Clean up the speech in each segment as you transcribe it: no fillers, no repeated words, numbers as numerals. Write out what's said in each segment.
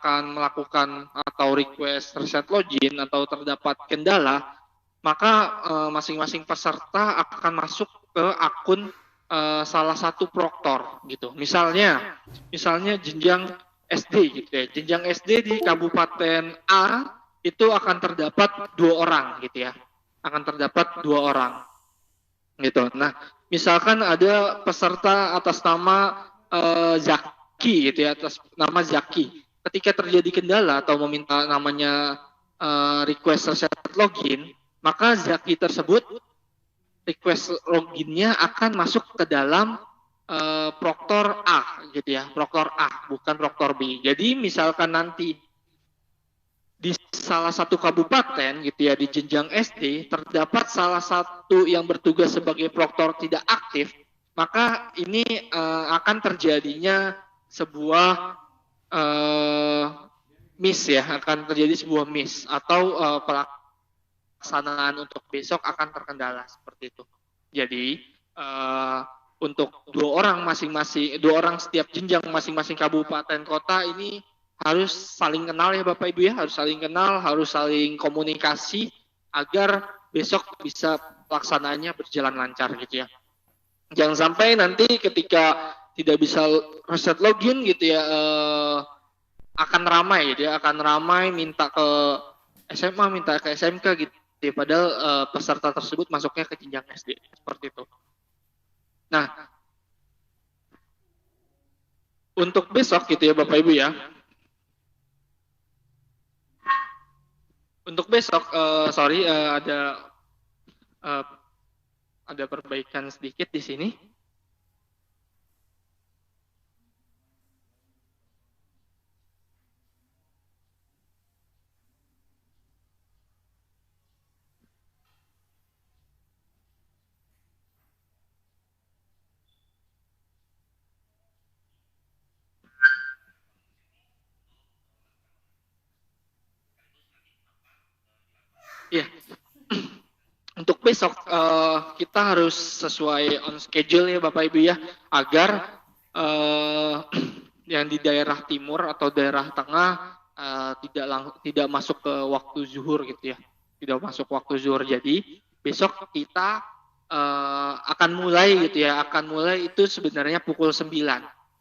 akan melakukan atau request reset login atau terdapat kendala, maka masing-masing peserta akan masuk ke akun salah satu proktor gitu. Misalnya jenjang SD gitu ya. Jenjang SD di Kabupaten A itu akan terdapat 2 orang gitu ya. Akan terdapat 2 orang gitu. Nah, misalkan ada peserta atas nama Zaki gitu ya, atas nama Zaki. Ketika terjadi kendala atau meminta namanya request reset login, maka Zaki tersebut request loginnya akan masuk ke dalam proktor A gitu ya, proktor A bukan proktor B. Jadi misalkan nanti di salah satu kabupaten gitu ya, di jenjang SD terdapat salah satu yang bertugas sebagai proktor tidak aktif, maka ini akan terjadinya sebuah miss ya, akan terjadi sebuah miss atau pelaksanaan untuk besok akan terkendala seperti itu. Jadi untuk 2 orang masing-masing, 2 orang setiap jenjang masing-masing kabupaten kota ini harus saling kenal ya Bapak Ibu ya, harus saling kenal, harus saling komunikasi agar besok bisa pelaksanaannya berjalan lancar gitu ya. Jangan sampai nanti ketika tidak bisa reset login gitu ya, akan ramai gitu ya, akan ramai minta ke SMA, minta ke SMK gitu ya, padahal peserta tersebut masuknya ke jenjang SD seperti itu. Nah, untuk besok gitu ya Bapak Ibu ya. Untuk besok, ada perbaikan sedikit di sini. Ya, untuk besok kita harus sesuai on schedule ya Bapak Ibu ya, agar yang di daerah timur atau daerah tengah tidak masuk ke waktu zuhur gitu ya, tidak masuk waktu zuhur. Jadi besok kita akan mulai gitu ya, akan mulai itu sebenarnya pukul 9.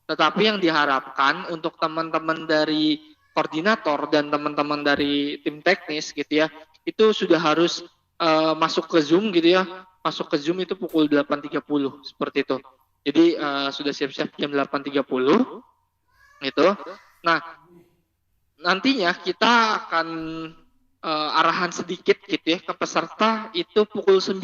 Tetapi yang diharapkan untuk teman-teman dari koordinator dan teman-teman dari tim teknis gitu ya, itu sudah harus masuk ke Zoom gitu ya. Masuk ke Zoom itu pukul 8.30 seperti itu. Jadi sudah siap-siap jam 8.30 gitu. Nah, nantinya kita akan arahan sedikit gitu ya ke peserta itu pukul 9.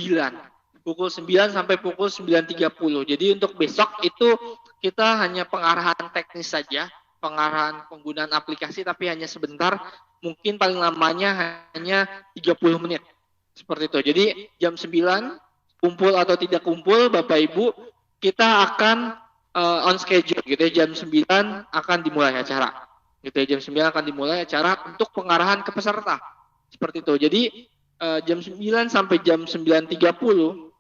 Pukul 9 sampai pukul 9.30. Jadi untuk besok itu kita hanya pengarahan teknis saja, pengarahan penggunaan aplikasi tapi hanya sebentar, mungkin paling lamanya hanya 30 menit. Seperti itu. Jadi jam 9 kumpul atau tidak kumpul Bapak Ibu, kita akan on schedule gitu ya, jam 9 akan dimulai acara. Gitu ya, jam 9 akan dimulai acara untuk pengarahan ke peserta. Seperti itu. Jadi jam 9 sampai jam 9.30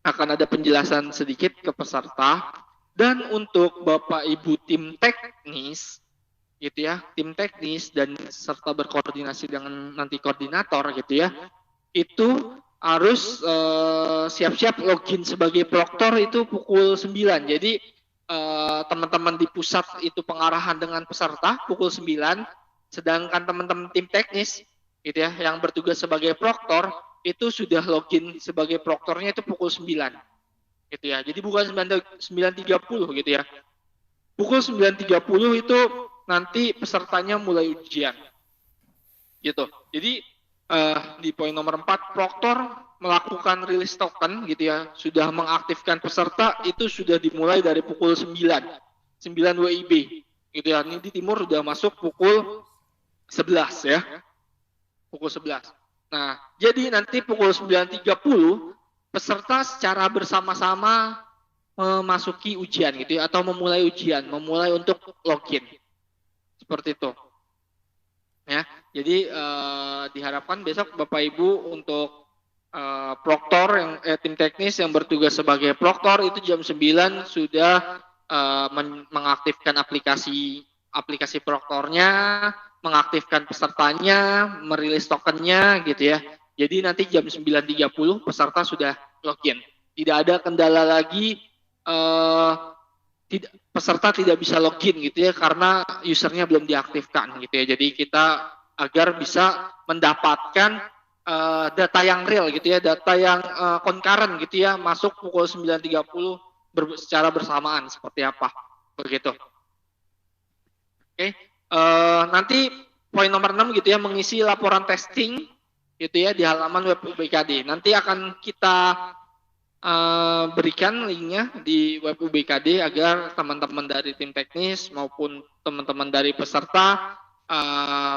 akan ada penjelasan sedikit ke peserta, dan untuk Bapak Ibu tim teknis gitu ya, tim teknis dan serta berkoordinasi dengan nanti koordinator gitu ya, itu harus siap-siap login sebagai proktor itu pukul 9. Jadi teman-teman di pusat itu pengarahan dengan peserta pukul 9, sedangkan teman-teman tim teknis gitu ya yang bertugas sebagai proktor itu sudah login sebagai proktornya itu pukul 9 gitu ya. Jadi bukan 9.30 gitu ya. Pukul 9.30 itu nanti pesertanya mulai ujian gitu. Jadi di poin nomor 4, proktor melakukan rilis token gitu ya, sudah mengaktifkan peserta itu sudah dimulai dari pukul 9 WIB gitu ya. Ini di timur sudah masuk pukul 11 ya, pukul 11. Nah, jadi nanti pukul 9.30 peserta secara bersama-sama memasuki ujian gitu ya, atau memulai ujian, memulai untuk login. Seperti itu. Ya, jadi diharapkan besok Bapak Ibu untuk proktor yang tim teknis yang bertugas sebagai proktor itu jam 9 sudah mengaktifkan aplikasi aplikasi proktornya, mengaktifkan pesertanya, merilis tokennya gitu ya. Jadi nanti jam 9.30 peserta sudah login. Tidak ada kendala lagi peserta tidak bisa login gitu ya karena usernya belum diaktifkan gitu ya. Jadi kita agar bisa mendapatkan data yang real gitu ya, data yang concurrent gitu ya, masuk pukul 9.30 secara bersamaan seperti apa begitu. Oke. Nanti poin nomor 6 gitu ya, mengisi laporan testing gitu ya di halaman web UBKD. Nanti akan kita berikan linknya di web UBKD agar teman-teman dari tim teknis maupun teman-teman dari peserta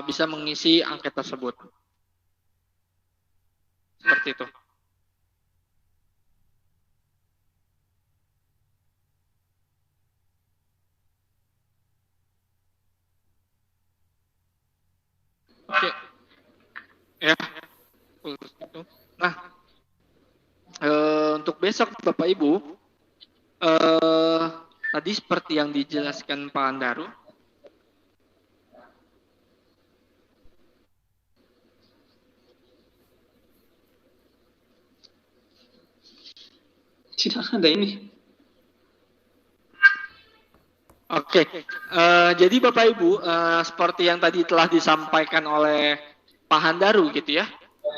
bisa mengisi angket tersebut. Seperti itu. Oke. Ya. Nah, untuk besok Bapak Ibu, tadi seperti yang dijelaskan Pak Andaru, tidak ada ini. Oke, jadi Bapak Ibu, seperti yang tadi telah disampaikan oleh Pak Handaru gitu ya,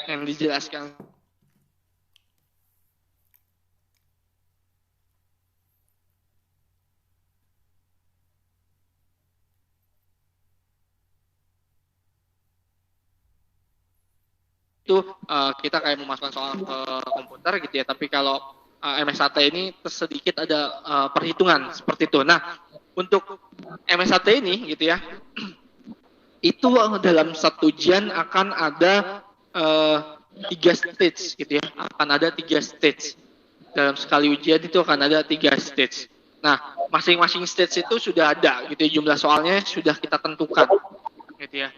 yang dijelaskan. Itu kita kayak memasukkan soal ke komputer gitu ya, tapi kalau MSAT ini sedikit ada perhitungan seperti itu. Nah, untuk MSAT ini gitu ya, itu dalam satu ujian akan ada 3 stage gitu ya, akan ada 3 stage dalam sekali ujian itu akan ada 3 stage. Nah, masing-masing stage itu sudah ada gitu ya, jumlah soalnya sudah kita tentukan gitu ya.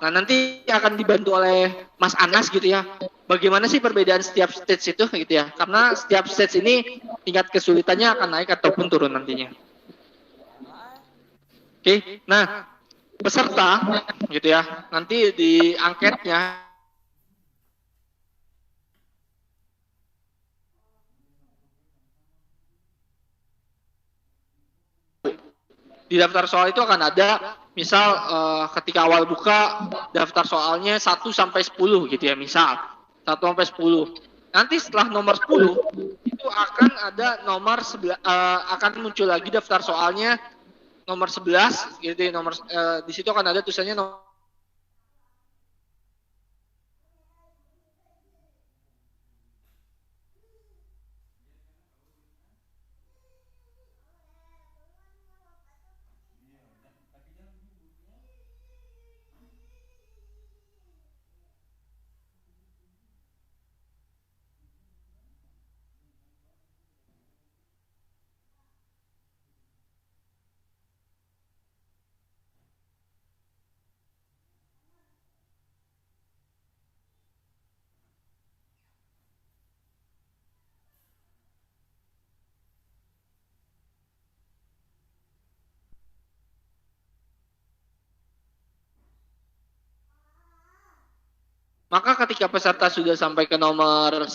Nah, nanti akan dibantu oleh Mas Anas gitu ya. Bagaimana sih perbedaan setiap stage itu gitu ya? Karena setiap stage ini tingkat kesulitannya akan naik ataupun turun nantinya. Oke, nah peserta gitu ya, nanti di angketnya di daftar soal itu akan ada misal ketika awal buka daftar soalnya 1 sampai 10 gitu ya, misal 1 sampai 10. Nanti setelah nomor 10 itu akan ada nomor akan muncul lagi daftar soalnya nomor 11 gitu ya, nomor di situ akan ada tulisannya nomor. Maka ketika peserta sudah sampai ke nomor 11,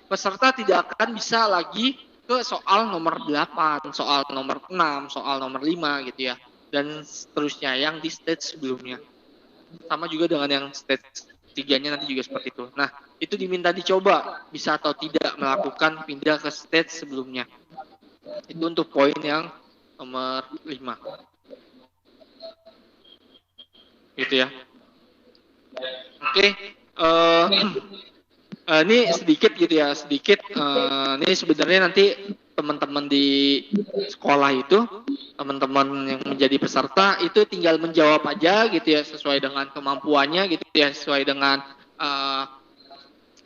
peserta tidak akan bisa lagi ke soal nomor 8, soal nomor 6, soal nomor 5 gitu ya. Dan seterusnya yang di stage sebelumnya. Sama juga dengan yang stage 3-nya nanti juga seperti itu. Nah, itu diminta dicoba bisa atau tidak melakukan pindah ke stage sebelumnya. Itu untuk poin yang nomor 5. Gitu ya. Oke, ini sedikit gitu ya, sedikit. Ini sebenarnya nanti teman-teman di sekolah itu, teman-teman yang menjadi peserta itu tinggal menjawab aja gitu ya, sesuai dengan kemampuannya gitu ya, sesuai dengan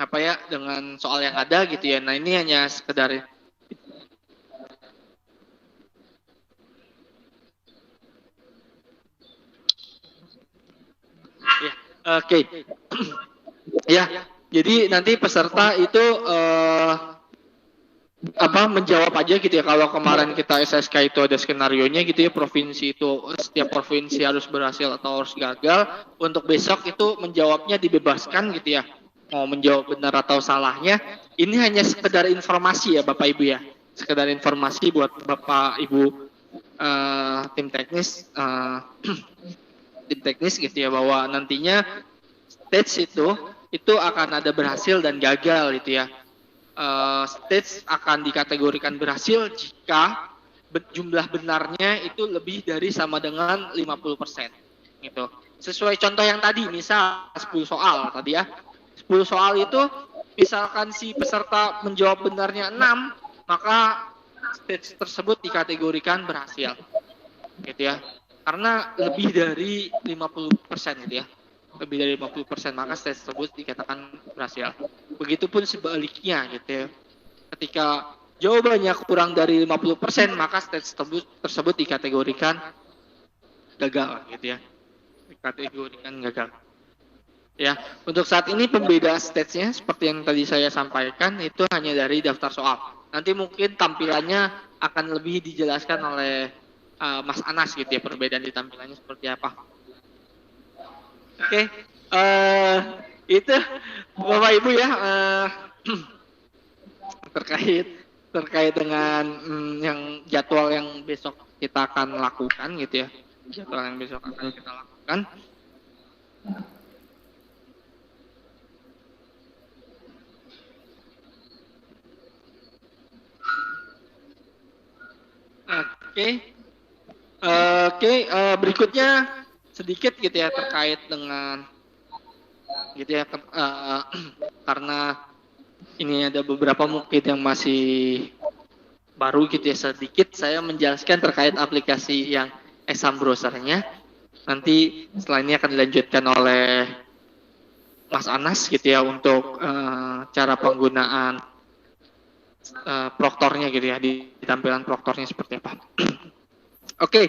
apa ya, dengan soal yang ada gitu ya. Nah, ini hanya sekedar oke. Ya, jadi nanti peserta itu menjawab aja gitu ya. Kalau kemarin kita SSK itu ada skenarionya gitu ya, provinsi itu setiap provinsi harus berhasil atau harus gagal. Untuk besok itu menjawabnya dibebaskan gitu ya, mau menjawab benar atau salahnya. Ini hanya sekedar informasi ya Bapak Ibu ya, sekedar informasi buat Bapak Ibu tim teknis tim teknis gitu ya, bahwa nantinya stage itu akan ada berhasil dan gagal gitu ya. Stage akan dikategorikan berhasil jika jumlah benarnya itu lebih dari sama dengan 50% gitu. Sesuai contoh yang tadi, misal 10 soal tadi ya. 10 soal itu misalkan si peserta menjawab benarnya 6, maka stage tersebut dikategorikan berhasil. Gitu ya. Karena lebih dari 50% gitu ya. Lebih dari 50%, maka stage tersebut dikatakan berhasil. Begitupun sebaliknya gitu ya. Ketika jawabannya kurang dari 50%, maka stage tersebut dikategorikan gagal gitu ya. Dikategorikan gagal. Ya, untuk saat ini pembeda stage-nya seperti yang tadi saya sampaikan itu hanya dari daftar soal. Nanti mungkin tampilannya akan lebih dijelaskan oleh Mas Anas gitu ya, perbedaan di tampilannya seperti apa. Oke, itu Bapak Ibu ya terkait dengan yang jadwal yang besok kita akan lakukan gitu ya, jadwal yang besok akan kita lakukan. Oke, berikutnya sedikit gitu ya terkait dengan gitu ya, karena ini ada beberapa mungkin yang masih baru gitu ya, sedikit saya menjelaskan terkait aplikasi yang exam browsernya. Nanti setelah ini akan dilanjutkan oleh Mas Anas gitu ya untuk cara penggunaan proktornya gitu ya, di tampilan proktornya seperti apa. Oke.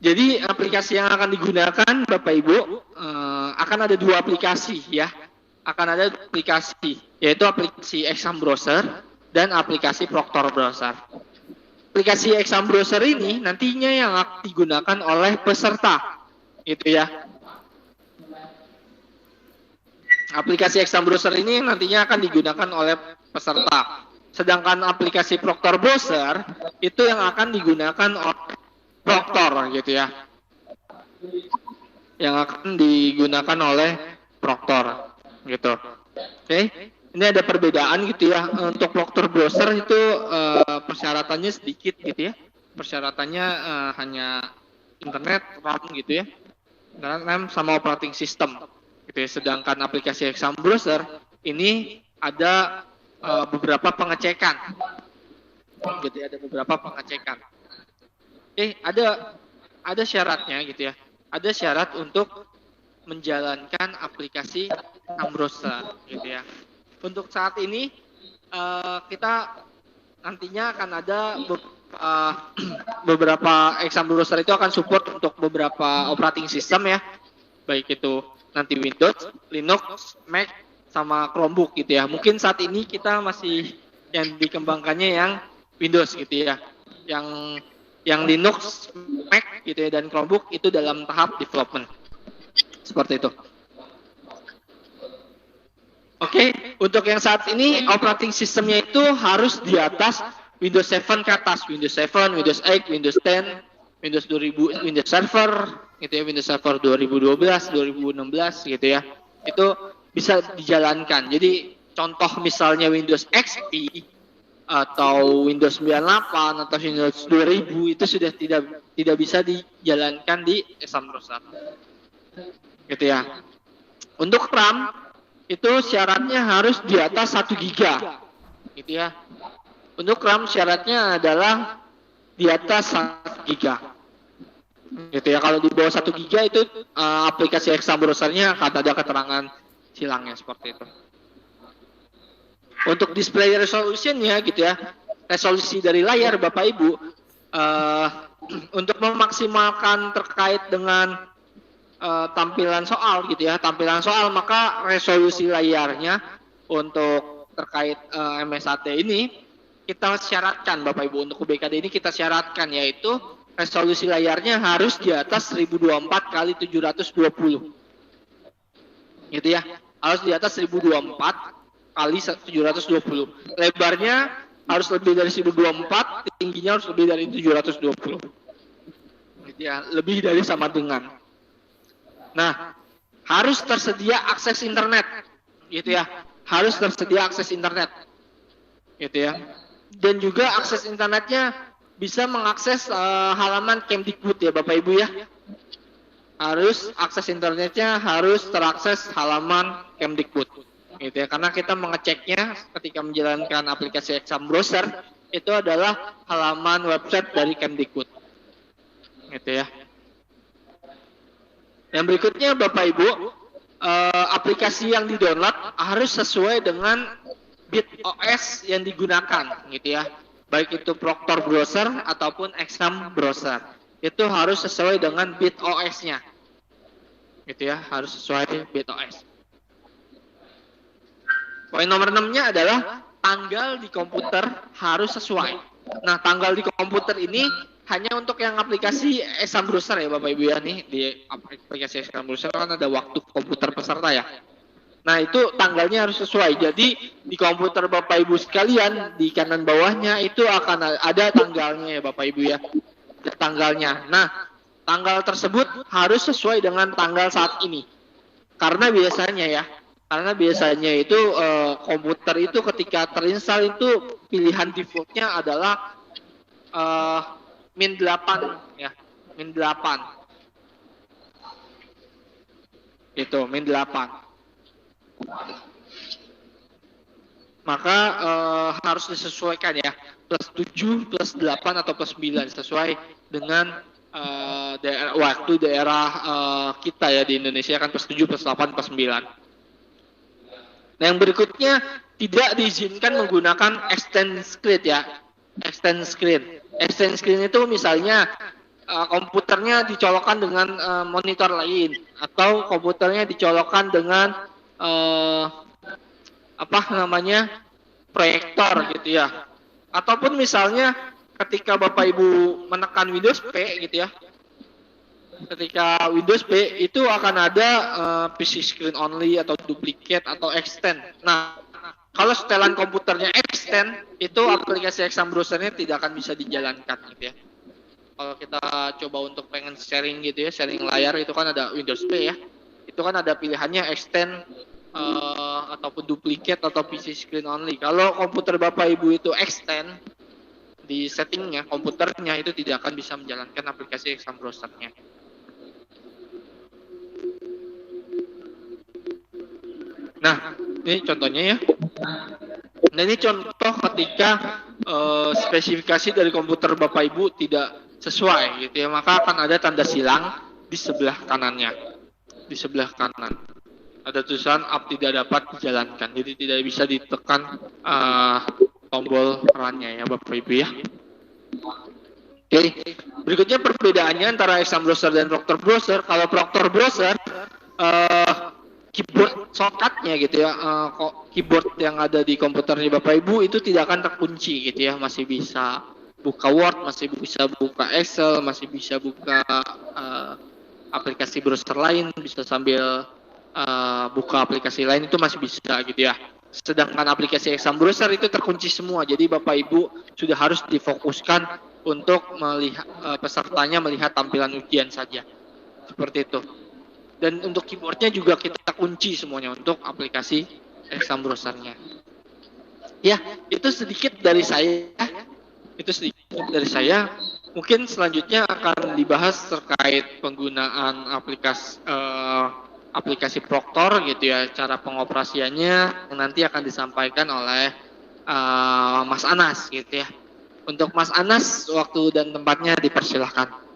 Jadi aplikasi yang akan digunakan Bapak Ibu akan ada dua aplikasi ya. Akan ada aplikasi, yaitu aplikasi exam browser dan aplikasi Proctor browser. Aplikasi exam browser ini nantinya yang akan digunakan oleh peserta, gitu ya. Aplikasi exam browser ini nantinya akan digunakan oleh peserta. Sedangkan aplikasi Proctor browser itu yang akan digunakan oleh Proctor gitu ya, yang akan digunakan oleh Proctor gitu. Oke, ini ada perbedaan gitu ya. Untuk Proctor browser itu persyaratannya sedikit gitu ya. Persyaratannya hanya internet, RAM gitu ya, RAM sama operating system gitu ya. Sedangkan aplikasi exam browser ini ada beberapa pengecekan gitu ya, ada beberapa pengecekan. Oke, ada syaratnya gitu ya. Ada syarat untuk menjalankan aplikasi exam browser gitu ya. Untuk saat ini kita nantinya akan ada beberapa exam browser itu akan support untuk beberapa operating system ya. Baik itu nanti Windows, Linux, Mac sama Chromebook gitu ya. Mungkin saat ini kita masih yang dikembangkannya yang Windows gitu ya. Yang Linux, Mac gitu ya, dan Chromebook itu dalam tahap development. Seperti itu. Oke, untuk yang saat ini operating systemnya itu harus di atas Windows 7 ke atas, Windows 7, Windows 8, Windows 10, Windows 2000, Windows Server gitu ya, Windows Server 2012, 2016 gitu ya. Itu bisa dijalankan. Jadi contoh misalnya Windows XP atau Windows 98 atau Windows 2000 itu sudah tidak bisa dijalankan di exam browser. Gitu ya. Untuk RAM itu syaratnya harus di atas 1 GB. Gitu ya. Untuk RAM syaratnya adalah di atas 1 GB. Gitu ya. Kalau di bawah 1 GB itu aplikasi exam browsernya akan ada keterangan silangnya seperti itu. Untuk display resolution-nya gitu ya, resolusi dari layar Bapak Ibu, untuk memaksimalkan terkait dengan tampilan soal gitu ya, tampilan soal, maka resolusi layarnya untuk terkait MSAT ini kita syaratkan Bapak Ibu, untuk UBKD ini kita syaratkan, yaitu resolusi layarnya harus di atas 1024 kali 720. Gitu ya. Harus di atas 1024 kali 720. Lebarnya harus lebih dari 1024, tingginya harus lebih dari 720. Gitu ya, lebih dari sama dengan. Nah, harus tersedia akses internet. Gitu ya. Harus tersedia akses internet. Gitu ya. Dan juga akses internetnya bisa mengakses halaman Kemdikbud ya Bapak Ibu ya. Harus akses internetnya harus terakses halaman Kemdikbud. Gitu ya. Karena kita mengeceknya ketika menjalankan aplikasi Exam Browser itu adalah halaman website dari Kemdikbud. Gitu ya. Yang berikutnya Bapak Ibu, aplikasi yang di-download harus sesuai dengan BitOS yang digunakan, gitu ya. Baik itu Proctor Browser ataupun Exam Browser. Itu harus sesuai dengan BitOS-nya. Gitu ya, harus sesuai BitOS. Poin nomor 6-nya adalah tanggal di komputer harus sesuai. Nah, tanggal di komputer ini hanya untuk yang aplikasi Exam Browser ya Bapak Ibu ya, nih di aplikasi Exam Browser kan ada waktu komputer peserta ya. Nah, itu tanggalnya harus sesuai. Jadi di komputer Bapak Ibu sekalian di kanan bawahnya itu akan ada tanggalnya ya Bapak Ibu ya. Tanggalnya. Nah, tanggal tersebut harus sesuai dengan tanggal saat ini. Karena biasanya itu komputer itu ketika terinstall itu pilihan defaultnya adalah -8 ya, -8. Itu -8. Maka harus disesuaikan ya, +7, +8 atau +9 sesuai dengan daerah kita ya di Indonesia kan +7, +8, +9. Nah, yang berikutnya tidak diizinkan menggunakan extend screen ya. Extend screen itu misalnya komputernya dicolokkan dengan monitor lain atau komputernya dicolokkan dengan proyektor gitu ya. Ataupun misalnya ketika Bapak Ibu menekan Windows P gitu ya. Ketika Windows P itu akan ada PC screen only atau duplicate atau extend. Nah, kalau setelan komputernya extend, itu aplikasi Exam Browser-nya tidak akan bisa dijalankan gitu ya. Kalau kita coba untuk pengen sharing gitu ya, sharing layar itu kan ada Windows P ya. Itu kan ada pilihannya extend ataupun duplicate atau PC screen only. Kalau komputer Bapak Ibu itu extend di settingnya komputernya itu tidak akan bisa menjalankan aplikasi Exam Browser-nya. Nah, ini contohnya ya. Nah, ini contoh ketika spesifikasi dari komputer Bapak Ibu tidak sesuai gitu ya, maka akan ada tanda silang di sebelah kanannya. Di sebelah kanan ada tulisan app tidak dapat dijalankan, jadi tidak bisa ditekan tombol runnya ya Bapak Ibu ya. Oke, berikutnya perbedaannya antara Exam Browser dan Proctor Browser. Kalau Proctor Browser keyboard shortcutnya gitu ya, keyboard yang ada di komputernya Bapak Ibu itu tidak akan terkunci gitu ya, masih bisa buka Word, masih bisa buka Excel, masih bisa buka aplikasi browser lain, bisa sambil buka aplikasi lain, itu masih bisa gitu ya. Sedangkan aplikasi Exam Browser itu terkunci semua, jadi Bapak Ibu sudah harus difokuskan untuk melihat pesertanya melihat tampilan ujian saja, seperti itu. Dan untuk keyboardnya juga kita kunci semuanya untuk aplikasi Exam Browser-nya. Ya, itu sedikit dari saya. Mungkin selanjutnya akan dibahas terkait penggunaan aplikasi Proctor gitu ya, cara pengoperasiannya yang nanti akan disampaikan oleh Mas Anas gitu ya. Untuk Mas Anas, waktu dan tempatnya dipersilahkan.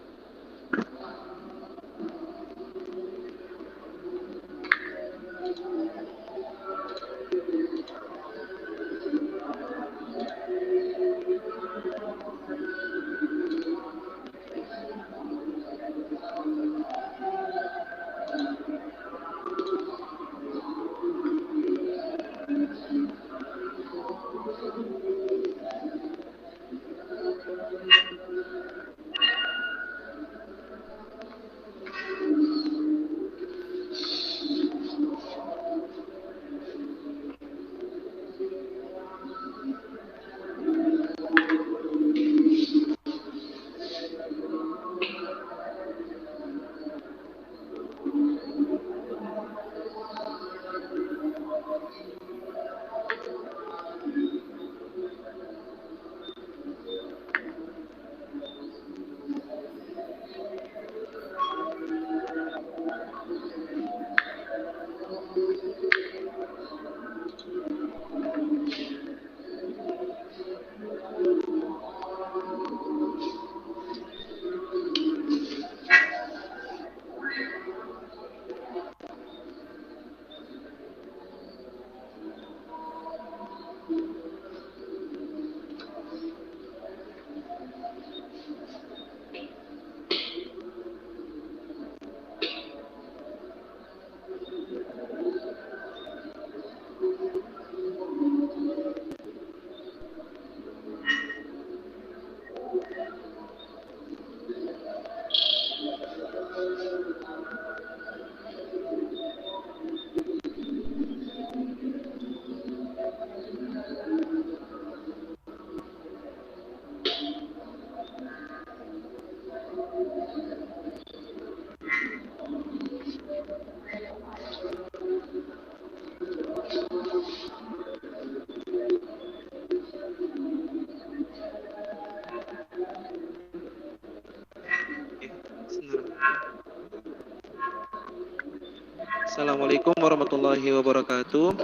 Assalamualaikum warahmatullahi wabarakatuh.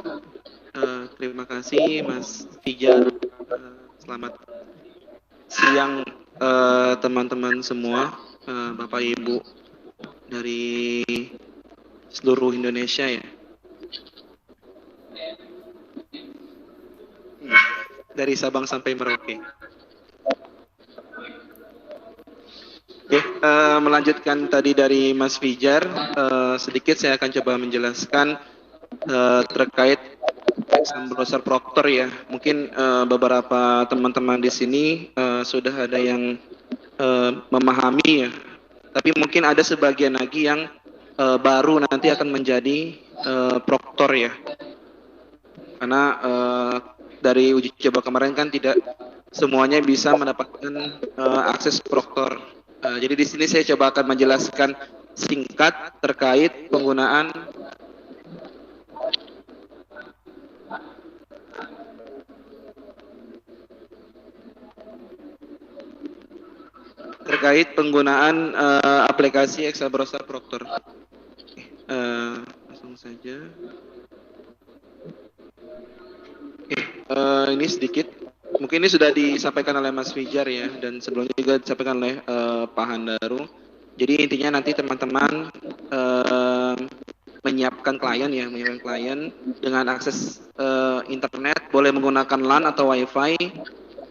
Terima kasih Mas Fijar. Selamat siang teman-teman semua, Bapak Ibu dari seluruh Indonesia ya. Dari Sabang sampai Merauke. Oke, melanjutkan tadi dari Mas Fijar, sedikit saya akan coba menjelaskan terkait exam browser Proctor ya. Mungkin beberapa teman-teman di sini sudah ada yang memahami ya. Tapi mungkin ada sebagian lagi yang baru nanti akan menjadi Proctor ya. Karena dari uji coba kemarin kan tidak semuanya bisa mendapatkan akses Proctor. Jadi di sini saya coba akan menjelaskan singkat terkait penggunaan aplikasi Excel Browser Proctor. Langsung saja. Ini sedikit. Mungkin ini sudah disampaikan oleh Mas Fijar ya, dan sebelumnya juga disampaikan oleh Pak Handaru. Jadi intinya nanti teman-teman menyiapkan klien dengan akses internet, boleh menggunakan LAN atau WiFi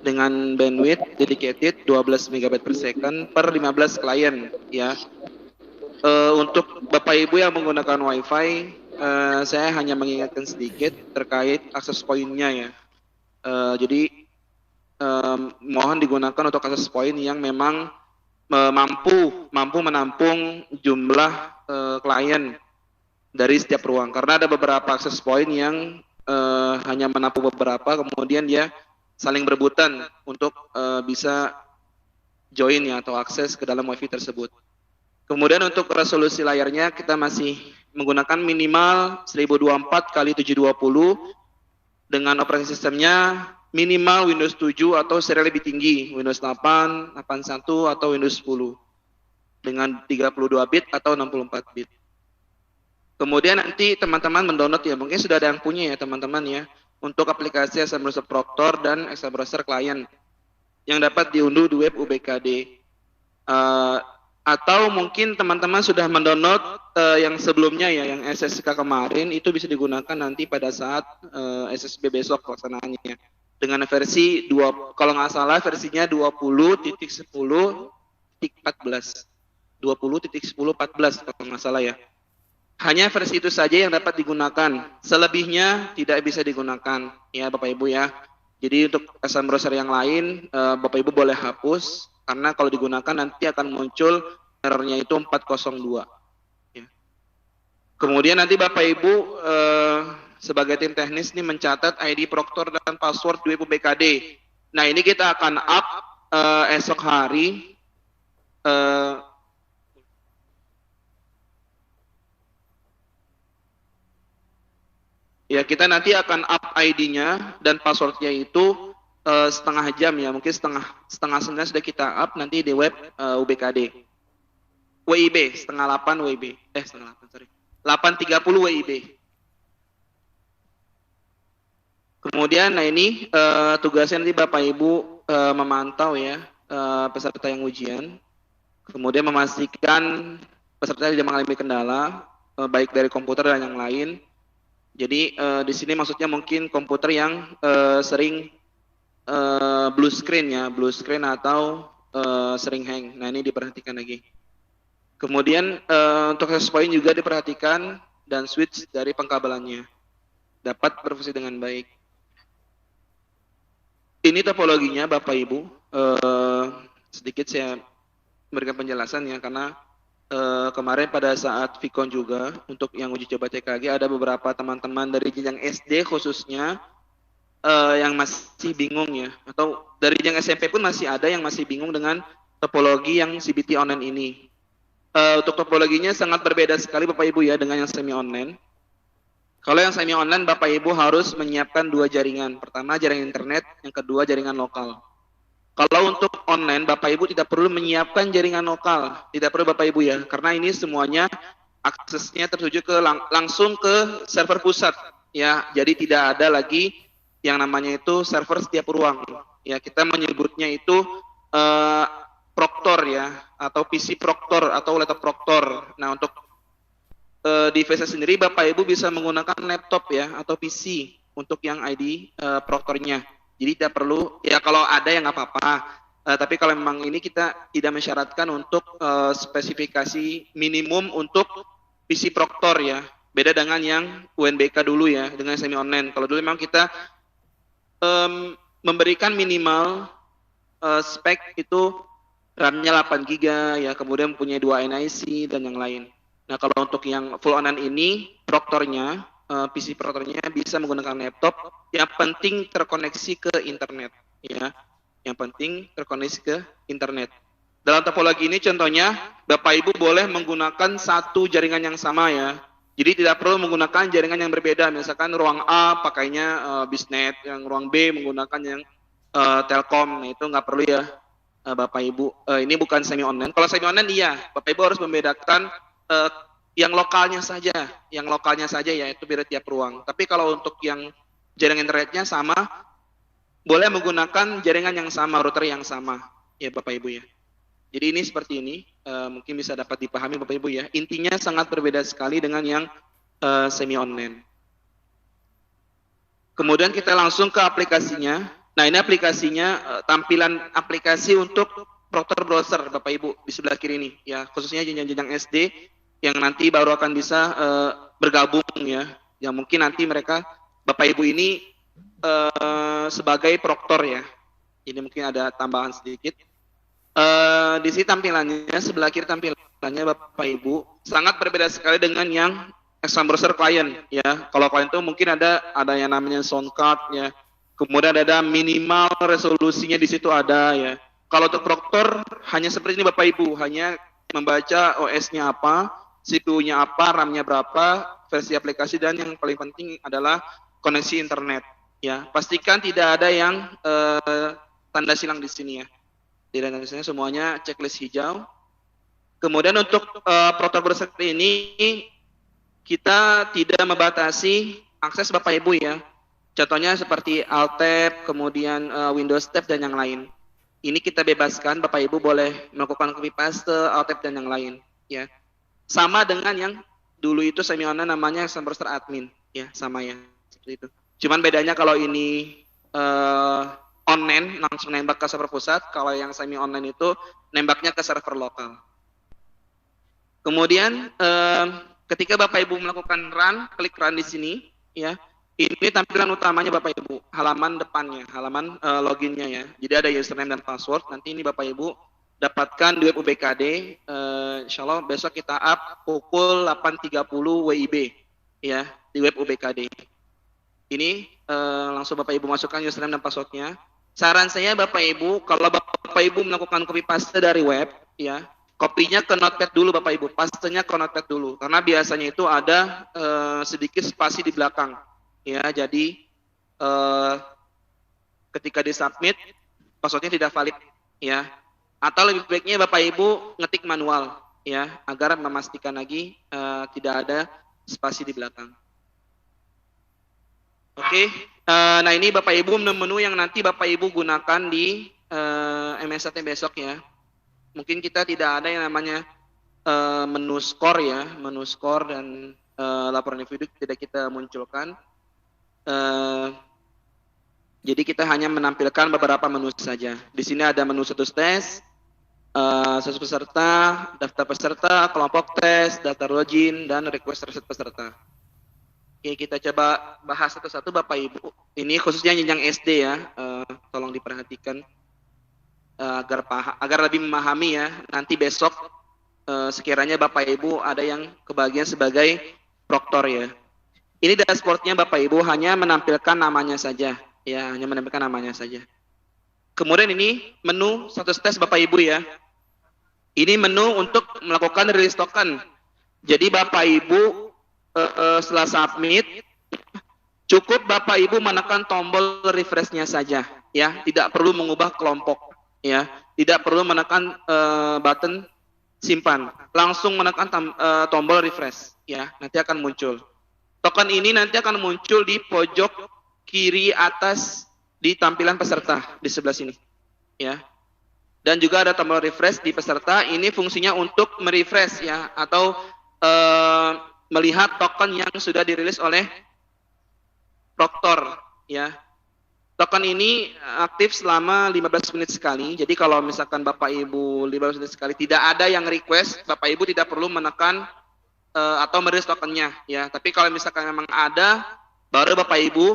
dengan bandwidth dedicated 12 MB per second per 15 klien ya. Untuk Bapak Ibu yang menggunakan WiFi, saya hanya mengingatkan sedikit terkait akses poinnya ya. Jadi mohon digunakan untuk akses poin yang memang mampu menampung jumlah klien dari setiap ruang. Karena ada beberapa akses poin yang hanya menampung beberapa, kemudian dia saling berebutan untuk bisa join ya atau akses ke dalam WiFi tersebut. Kemudian untuk resolusi layarnya kita masih menggunakan minimal 1024 x 720 dengan operasi sistemnya minimal Windows 7 atau serial lebih tinggi, Windows 8, 81 atau Windows 10 dengan 32 bit atau 64 bit. Kemudian nanti teman-teman mendownload ya, mungkin sudah ada yang punya ya teman-teman ya, untuk aplikasi Excel Browser Proctor dan Excel Browser Client yang dapat diunduh di web UBKD. Atau mungkin teman-teman sudah mendownload yang sebelumnya ya, yang SSK kemarin, itu bisa digunakan nanti pada saat SSB besok pelaksanaannya. Dengan versi kalau nggak salah versinya 20.10.14 kalau nggak salah ya. Hanya versi itu saja yang dapat digunakan, selebihnya tidak bisa digunakan ya Bapak Ibu ya. Jadi untuk Excel browser yang lain Bapak Ibu boleh hapus, karena kalau digunakan nanti akan muncul errornya itu 402 ya. Kemudian nanti Bapak Ibu sebagai tim teknis ini mencatat ID Proctor dan password web UBKD. Nah ini kita akan up esok hari ya, kita nanti akan up ID-nya dan passwordnya itu setengah jam ya, mungkin setengah 9 sudah kita up nanti di web UBKD. WIB setengah 8 WIB, setengah 8 sorry, 8.30 WIB. Kemudian, nah ini tugasnya nanti Bapak Ibu memantau ya peserta yang ujian, kemudian memastikan peserta tidak mengalami kendala baik dari komputer dan yang lain. Jadi di sini maksudnya mungkin komputer yang sering blue screen atau sering hang. Nah ini diperhatikan lagi. Kemudian untuk access point juga diperhatikan dan switch dari pengkabelannya dapat berfungsi dengan baik. Ini topologinya Bapak Ibu. Sedikit saya memberikan penjelasan ya, karena kemarin pada saat Vicon juga untuk yang uji coba TKG ada beberapa teman-teman dari jenjang SD khususnya yang masih bingung ya, atau dari jenjang SMP pun masih ada yang masih bingung dengan topologi yang CBT online ini. Untuk topologinya sangat berbeda sekali Bapak Ibu ya dengan yang semi online. Kalau yang semi online Bapak Ibu harus menyiapkan 2 jaringan. Pertama jaringan internet, yang kedua jaringan lokal. Kalau untuk online Bapak Ibu tidak perlu menyiapkan jaringan lokal, tidak perlu Bapak Ibu ya, karena ini semuanya aksesnya tertuju ke langsung ke server pusat ya. Jadi tidak ada lagi yang namanya itu server setiap ruang ya. Kita menyebutnya itu Proctor ya, atau PC Proctor atau laptop Proctor. Nah, untuk device sendiri Bapak Ibu bisa menggunakan laptop ya atau PC untuk yang ID Proctornya. Jadi tidak perlu ya, kalau ada yang nggak apa-apa. Tapi kalau memang ini kita tidak mensyaratkan untuk spesifikasi minimum untuk PC Proctor ya. Beda dengan yang UNBK dulu ya, dengan semi online. Kalau dulu memang kita memberikan minimal spek itu RAM-nya 8 GB ya, kemudian punya 2 NIC dan yang lain. Nah, kalau untuk yang full online ini, Proctornya, PC Proctornya bisa menggunakan laptop, yang penting terkoneksi ke internet ya. Yang penting terkoneksi ke internet. Dalam topologi ini contohnya Bapak Ibu boleh menggunakan satu jaringan yang sama ya. Jadi tidak perlu menggunakan jaringan yang berbeda. Misalkan ruang A pakainya Bisnet, yang ruang B menggunakan yang Telkom. Nah, itu nggak perlu ya Bapak Ibu. Ini bukan semi online. Kalau semi online iya, Bapak Ibu harus membedakan yang lokalnya saja. Yang lokalnya saja ya, itu beda tiap ruang. Tapi kalau untuk yang jaringan internetnya sama, boleh menggunakan jaringan yang sama, router yang sama, ya Bapak Ibu ya. Jadi ini seperti ini, mungkin bisa dapat dipahami Bapak Ibu ya. Intinya sangat berbeda sekali dengan yang semi online. Kemudian kita langsung ke aplikasinya. Nah, ini aplikasinya, tampilan aplikasi untuk Proctor Browser Bapak Ibu di sebelah kiri ini ya, khususnya jenjang-jenjang SD yang nanti baru akan bisa bergabung ya. Yang mungkin nanti mereka Bapak Ibu ini sebagai Proctor ya. Ini mungkin ada tambahan sedikit. Di sini tampilannya, sebelah kiri tampilannya Bapak Ibu sangat berbeda sekali dengan yang Exam Browser client ya. Kalau client itu mungkin ada yang namanya soundcard ya. Kemudian ada minimal resolusinya di situ ada ya. Kalau untuk Proctor hanya seperti ini Bapak Ibu, hanya membaca OS-nya apa, CPU-nya apa, RAM-nya berapa, versi aplikasi, dan yang paling penting adalah koneksi internet. Ya, pastikan tidak ada yang tanda silang di sini ya. Tidak ada tanda silang, semuanya checklist hijau. Kemudian untuk Proctor Browser ini kita tidak membatasi akses Bapak Ibu ya. Contohnya seperti Alt-Tab, kemudian Windows Tab dan yang lain. Ini kita bebaskan, Bapak Ibu boleh melakukan copy paste, Alt-Tab dan yang lain ya. Sama dengan yang dulu itu semi online namanya Exam Browser Admin ya, sama ya seperti itu. Cuman bedanya kalau ini online langsung nembak ke server pusat, kalau yang semi online itu nembaknya ke server lokal. Kemudian ketika Bapak Ibu melakukan run, klik run di sini ya. Ini tampilan utamanya Bapak Ibu, halaman depannya, halaman loginnya ya. Jadi ada username dan password. Nanti ini Bapak Ibu dapatkan di web UBKD. Insya Allah besok kita up pukul 8.30 WIB ya di web UBKD. Ini langsung Bapak Ibu masukkan username dan passwordnya. Saran saya Bapak Ibu, kalau Bapak Ibu melakukan copy paste dari web ya, kopinya ke notepad dulu Bapak Ibu, pastenya ke notepad dulu, karena biasanya itu ada sedikit spasi di belakang. Ya, jadi ketika disubmit passwordnya tidak valid ya. Atau lebih baiknya Bapak Ibu ngetik manual ya, agar memastikan lagi tidak ada spasi di belakang. Oke. Nah, ini Bapak Ibu menu yang nanti Bapak Ibu gunakan di MSAT besok ya. Mungkin kita tidak ada yang namanya menu skor ya, menu skor dan laporan individu tidak kita munculkan. Jadi kita hanya menampilkan beberapa menu saja. Di sini ada menu status tes, status peserta, daftar peserta, kelompok tes, data login, dan request reset peserta. Oke, kita coba bahas satu-satu Bapak Ibu. Ini khususnya jenjang SD ya, tolong diperhatikan agar lebih memahami ya. Nanti besok sekiranya Bapak Ibu ada yang kebagian sebagai Proctor ya. Ini dashboardnya Bapak Ibu hanya menampilkan namanya saja, ya, hanya menampilkan namanya saja. Kemudian ini menu status tes Bapak Ibu ya. Ini menu untuk melakukan release token. Jadi Bapak Ibu setelah submit, cukup Bapak Ibu menekan tombol refresh-nya saja, ya, tidak perlu mengubah kelompok, ya, tidak perlu menekan button simpan. Langsung menekan tombol refresh, ya. Nanti akan muncul. Token ini nanti akan muncul di pojok kiri atas di tampilan peserta di sebelah sini, ya. Dan juga ada tombol refresh di peserta. Ini fungsinya untuk merefresh, ya, atau melihat token yang sudah dirilis oleh Proctor, ya. Token ini aktif selama 15 menit sekali. Jadi kalau misalkan Bapak Ibu 15 menit sekali tidak ada yang request, Bapak Ibu tidak perlu menekan atau merilis tokennya, ya. Tapi kalau misalkan memang ada, baru Bapak Ibu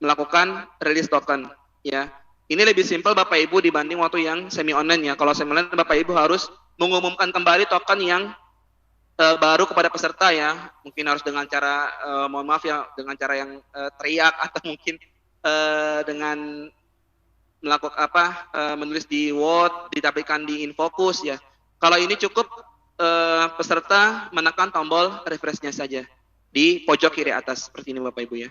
melakukan release token, ya. Ini lebih simpel Bapak Ibu dibanding waktu yang semi online, ya. Kalau semi online Bapak Ibu harus mengumumkan kembali token yang baru kepada peserta, ya. Mungkin harus dengan cara mohon maaf ya, dengan cara yang teriak atau mungkin dengan melakukan menulis di Word, ditampilkan di InFocus, ya. Kalau ini cukup peserta menekan tombol refresh-nya saja di pojok kiri atas seperti ini Bapak Ibu, ya.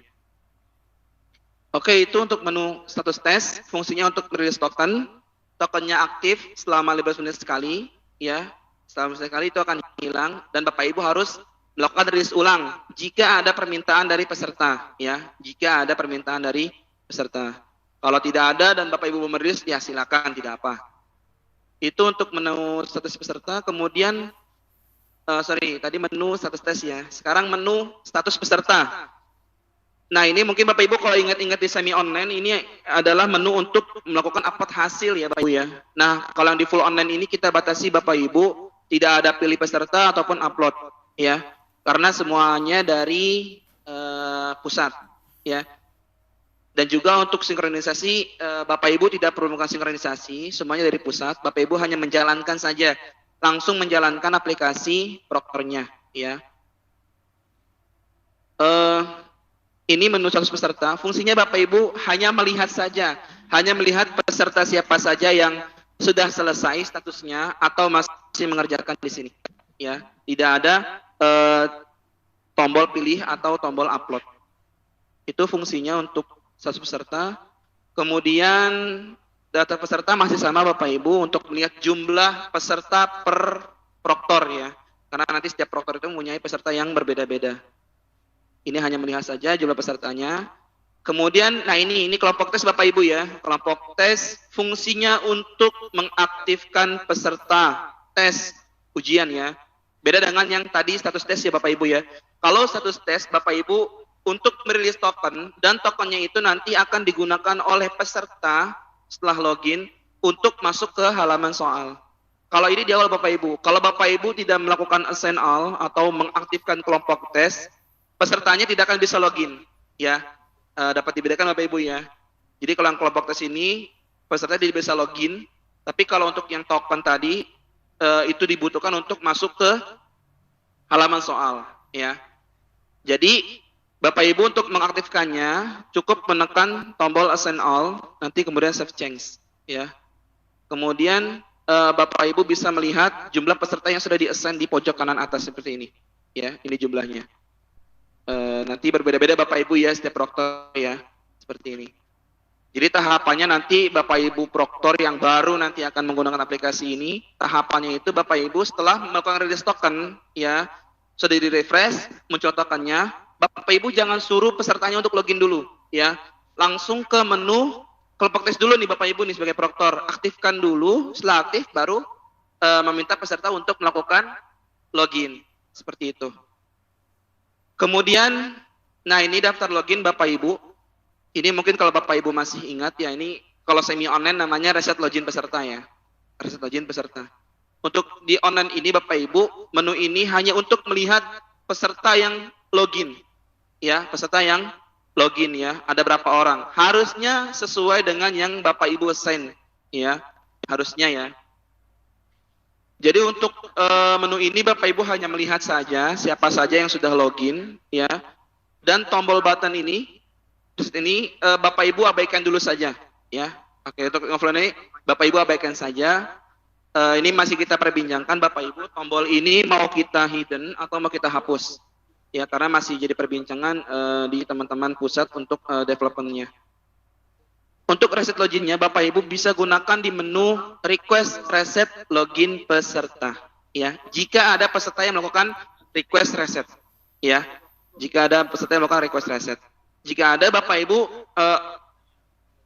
Oke, itu untuk menu status tes. Fungsinya untuk merilis token. Tokennya aktif selama 15 menit sekali, ya. Selama 15 menit sekali itu akan hilang dan Bapak Ibu harus melakukan rilis ulang jika ada permintaan dari peserta, ya. Jika ada permintaan dari peserta. Kalau tidak ada dan Bapak Ibu mau merilis, ya silakan, tidak apa. Itu untuk menu status peserta. Kemudian tadi menu status tes, ya. Sekarang menu status peserta. Nah, ini mungkin Bapak Ibu kalau ingat-ingat di semi online, ini adalah menu untuk melakukan upload hasil, ya Bapak Ibu, ya. Nah, kalau yang di full online ini kita batasi Bapak Ibu tidak ada pilih peserta ataupun upload, ya. Karena semuanya dari pusat, ya. Dan juga untuk sinkronisasi, Bapak Ibu tidak perlu melakukan sinkronisasi, semuanya dari pusat. Bapak Ibu hanya menjalankan saja, langsung menjalankan aplikasi Proctor-nya, ya. Ini menu status peserta. Fungsinya Bapak Ibu hanya melihat saja, hanya melihat peserta siapa saja yang sudah selesai statusnya atau masih mengerjakan di sini, ya. Tidak ada tombol pilih atau tombol upload. Itu fungsinya untuk status peserta. Kemudian data peserta masih sama Bapak Ibu untuk melihat jumlah peserta per proktor, ya. Karena nanti setiap proktor itu mempunyai peserta yang berbeda-beda. Ini hanya melihat saja jumlah pesertanya. Kemudian, nah ini kelompok tes Bapak Ibu, ya. Kelompok tes fungsinya untuk mengaktifkan peserta tes ujian, ya. Beda dengan yang tadi status tes, ya Bapak Ibu, ya. Kalau status tes Bapak Ibu untuk merilis token dan tokennya itu nanti akan digunakan oleh peserta setelah login untuk masuk ke halaman soal. Kalau ini di awal Bapak Ibu. Kalau Bapak Ibu tidak melakukan assign all atau mengaktifkan kelompok tes, pesertanya tidak akan bisa login, ya. Dapat dibedakan Bapak Ibu, ya. Jadi kalau yang kelompok tes ini peserta tidak bisa login, tapi kalau untuk yang token tadi itu dibutuhkan untuk masuk ke halaman soal, ya. Jadi Bapak Ibu untuk mengaktifkannya cukup menekan tombol assign all, nanti kemudian save change, ya. Kemudian Bapak Ibu bisa melihat jumlah peserta yang sudah di-assign di pojok kanan atas seperti ini, ya. Ini jumlahnya. Nanti berbeda-beda Bapak Ibu, ya, setiap proktor, ya, seperti ini. Jadi tahapannya nanti Bapak Ibu proktor yang baru nanti akan menggunakan aplikasi ini, tahapannya itu Bapak Ibu setelah melakukan release token, ya, sudah di-refresh, muncul tokennya, Bapak Ibu jangan suruh pesertanya untuk login dulu, ya. Langsung ke menu kelompok tes dulu nih Bapak Ibu nih sebagai proktor. Aktifkan dulu, setelah aktif baru meminta peserta untuk melakukan login. Seperti itu. Kemudian, nah ini daftar login Bapak Ibu. Ini mungkin kalau Bapak Ibu masih ingat, ya, ini kalau semi online namanya reset login peserta, ya. Reset login peserta. Untuk di online ini Bapak Ibu, menu ini hanya untuk melihat peserta yang login. Ya, peserta yang login, ya. Ada berapa orang? Harusnya sesuai dengan yang Bapak Ibu assign, ya. Harusnya, ya. Jadi untuk menu ini Bapak Ibu hanya melihat saja siapa saja yang sudah login, ya. Dan tombol button ini Bapak Ibu abaikan dulu saja, ya. Oke, untuk offline ini Bapak Ibu abaikan saja. Ini masih kita perbincangkan Bapak Ibu, tombol ini mau kita hidden atau mau kita hapus. Ya, karena masih jadi perbincangan di teman-teman pusat untuk development-nya. Untuk reset loginnya, Bapak Ibu bisa gunakan di menu request reset login peserta. Ya, jika ada peserta yang melakukan request reset, ya, jika ada peserta yang melakukan request reset, jika ada Bapak Ibu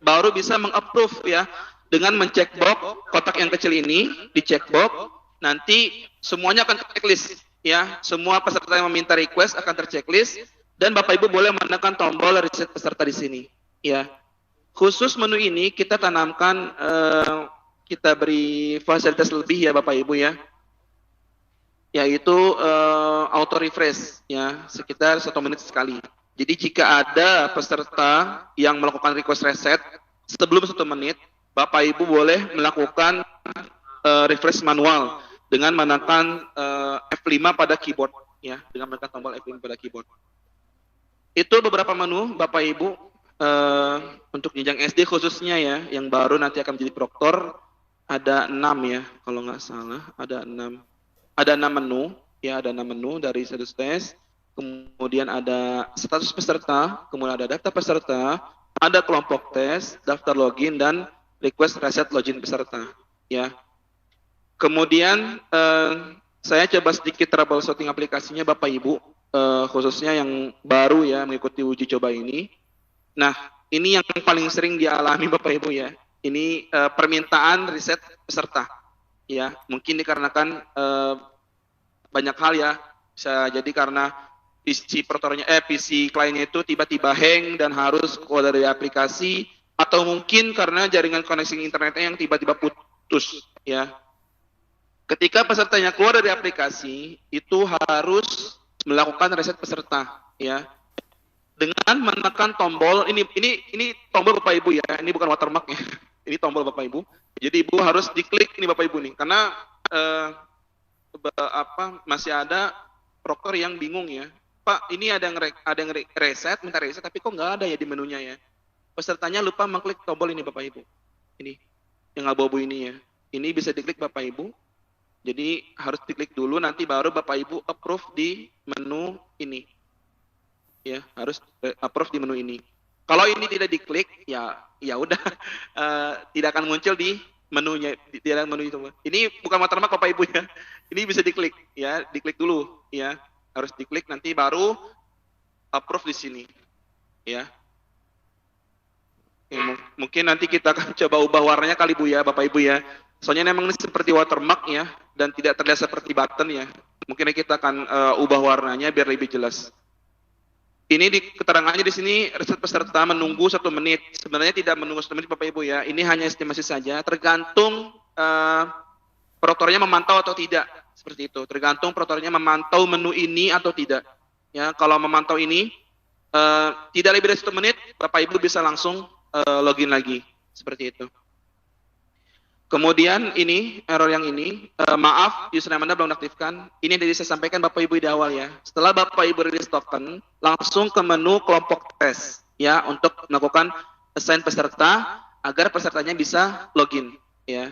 baru bisa mengapprove ya dengan mencekbox kotak yang kecil ini di checkbox, nanti semuanya akan terchecklist ya, semua peserta yang meminta request akan terchecklist dan Bapak Ibu boleh menekan tombol reset peserta di sini ya. Khusus menu ini kita tanamkan, kita beri fasilitas lebih ya Bapak Ibu ya, yaitu auto refresh ya, sekitar 1 menit sekali. Jadi jika ada peserta yang melakukan request reset sebelum 1 menit, Bapak Ibu boleh melakukan refresh manual dengan menekan F5 pada keyboard ya, dengan menekan tombol F5 pada keyboard. Itu beberapa menu Bapak Ibu. Untuk jenjang SD khususnya ya, yang baru nanti akan menjadi proktor, ada 6 ya, kalau nggak salah, ada 6 menu ya, ada 6 menu dari status tes, kemudian ada status peserta, kemudian ada daftar peserta, ada kelompok tes, daftar login, dan request reset login peserta ya. Kemudian saya coba sedikit troubleshooting aplikasinya Bapak Ibu, khususnya yang baru ya mengikuti uji coba ini. Nah, ini yang paling sering dialami Bapak Ibu ya. Ini permintaan reset peserta. Ya, mungkin dikarenakan banyak hal ya. Bisa jadi karena PC kliennya itu tiba-tiba hang dan harus keluar dari aplikasi, atau mungkin karena jaringan koneksi internetnya yang tiba-tiba putus ya. Ketika pesertanya keluar dari aplikasi, itu harus melakukan reset peserta ya, dengan menekan tombol ini tombol Bapak Ibu ya, ini bukan watermark ya, ini tombol Bapak Ibu. Jadi Ibu harus diklik ini Bapak Ibu nih, karena masih ada proktor yang bingung ya, Pak, ini ada yang reset, minta reset, tapi kok nggak ada ya di menunya ya. Pesertanya lupa mengklik tombol ini Bapak Ibu, ini yang abu-abu ini ya, ini bisa diklik Bapak Ibu. Jadi harus diklik dulu, nanti baru Bapak Ibu approve di menu ini. Ya, harus approve di menu ini. Kalau ini tidak diklik, ya udah tidak akan muncul di menunya, di dalam menu itu. Ini bukan watermark Bapak Ibu ya. Ini bisa diklik ya, diklik dulu ya. Harus diklik, nanti baru approve di sini. Ya. Mungkin nanti kita akan coba ubah warnanya kali Bu ya, Bapak Ibu ya. Soalnya memang ini seperti watermark ya, dan tidak terlihat seperti button ya. Mungkin kita akan ubah warnanya biar lebih jelas. Ini di keterangannya di sini reset peserta menunggu 1 menit. Sebenarnya tidak menunggu 1 menit Bapak Ibu ya. Ini hanya estimasi saja, tergantung proktornya memantau atau tidak. Seperti itu. Tergantung proktornya memantau menu ini atau tidak. Ya, kalau memantau ini tidak lebih dari 1 menit, Bapak Ibu bisa langsung login lagi. Seperti itu. Kemudian ini, error yang ini, maaf, username Anda belum diaktifkan. Ini yang saya sampaikan Bapak Ibu di awal ya. Setelah Bapak Ibu release token, langsung ke menu kelompok tes ya, untuk melakukan assign peserta agar pesertanya bisa login ya.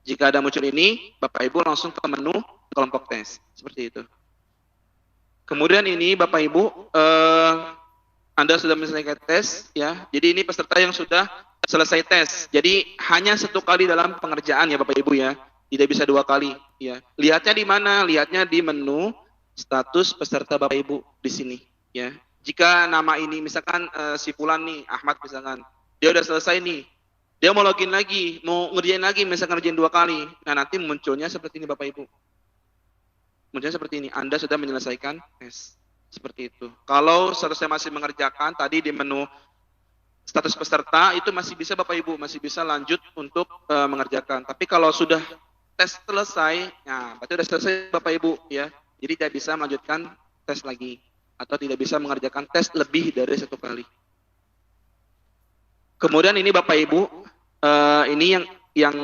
Jika ada muncul ini, Bapak Ibu langsung ke menu kelompok tes, seperti itu. Kemudian ini Bapak Ibu, Anda sudah menyelesaikan tes ya. Jadi ini peserta yang sudah selesai tes. Jadi hanya 1 kali dalam pengerjaan ya Bapak Ibu ya. Tidak bisa 2 kali ya. Lihatnya di mana? Lihatnya di menu status peserta Bapak Ibu di sini ya. Jika nama ini misalkan si Fulan nih, Ahmad misalkan, dia udah selesai nih. Dia mau login lagi, mau ngerjain lagi, misalkan ngerjain 2 kali. Nah, nanti munculnya seperti ini Bapak Ibu. Munculnya seperti ini. Anda sudah menyelesaikan tes. Seperti itu. Kalau seharusnya masih mengerjakan tadi di menu status peserta, itu masih bisa Bapak Ibu, masih bisa lanjut untuk mengerjakan. Tapi kalau sudah tes selesai, nah berarti sudah selesai Bapak Ibu ya. Jadi tidak bisa melanjutkan tes lagi, atau tidak bisa mengerjakan tes lebih dari 1 kali. Kemudian ini Bapak Ibu, ini yang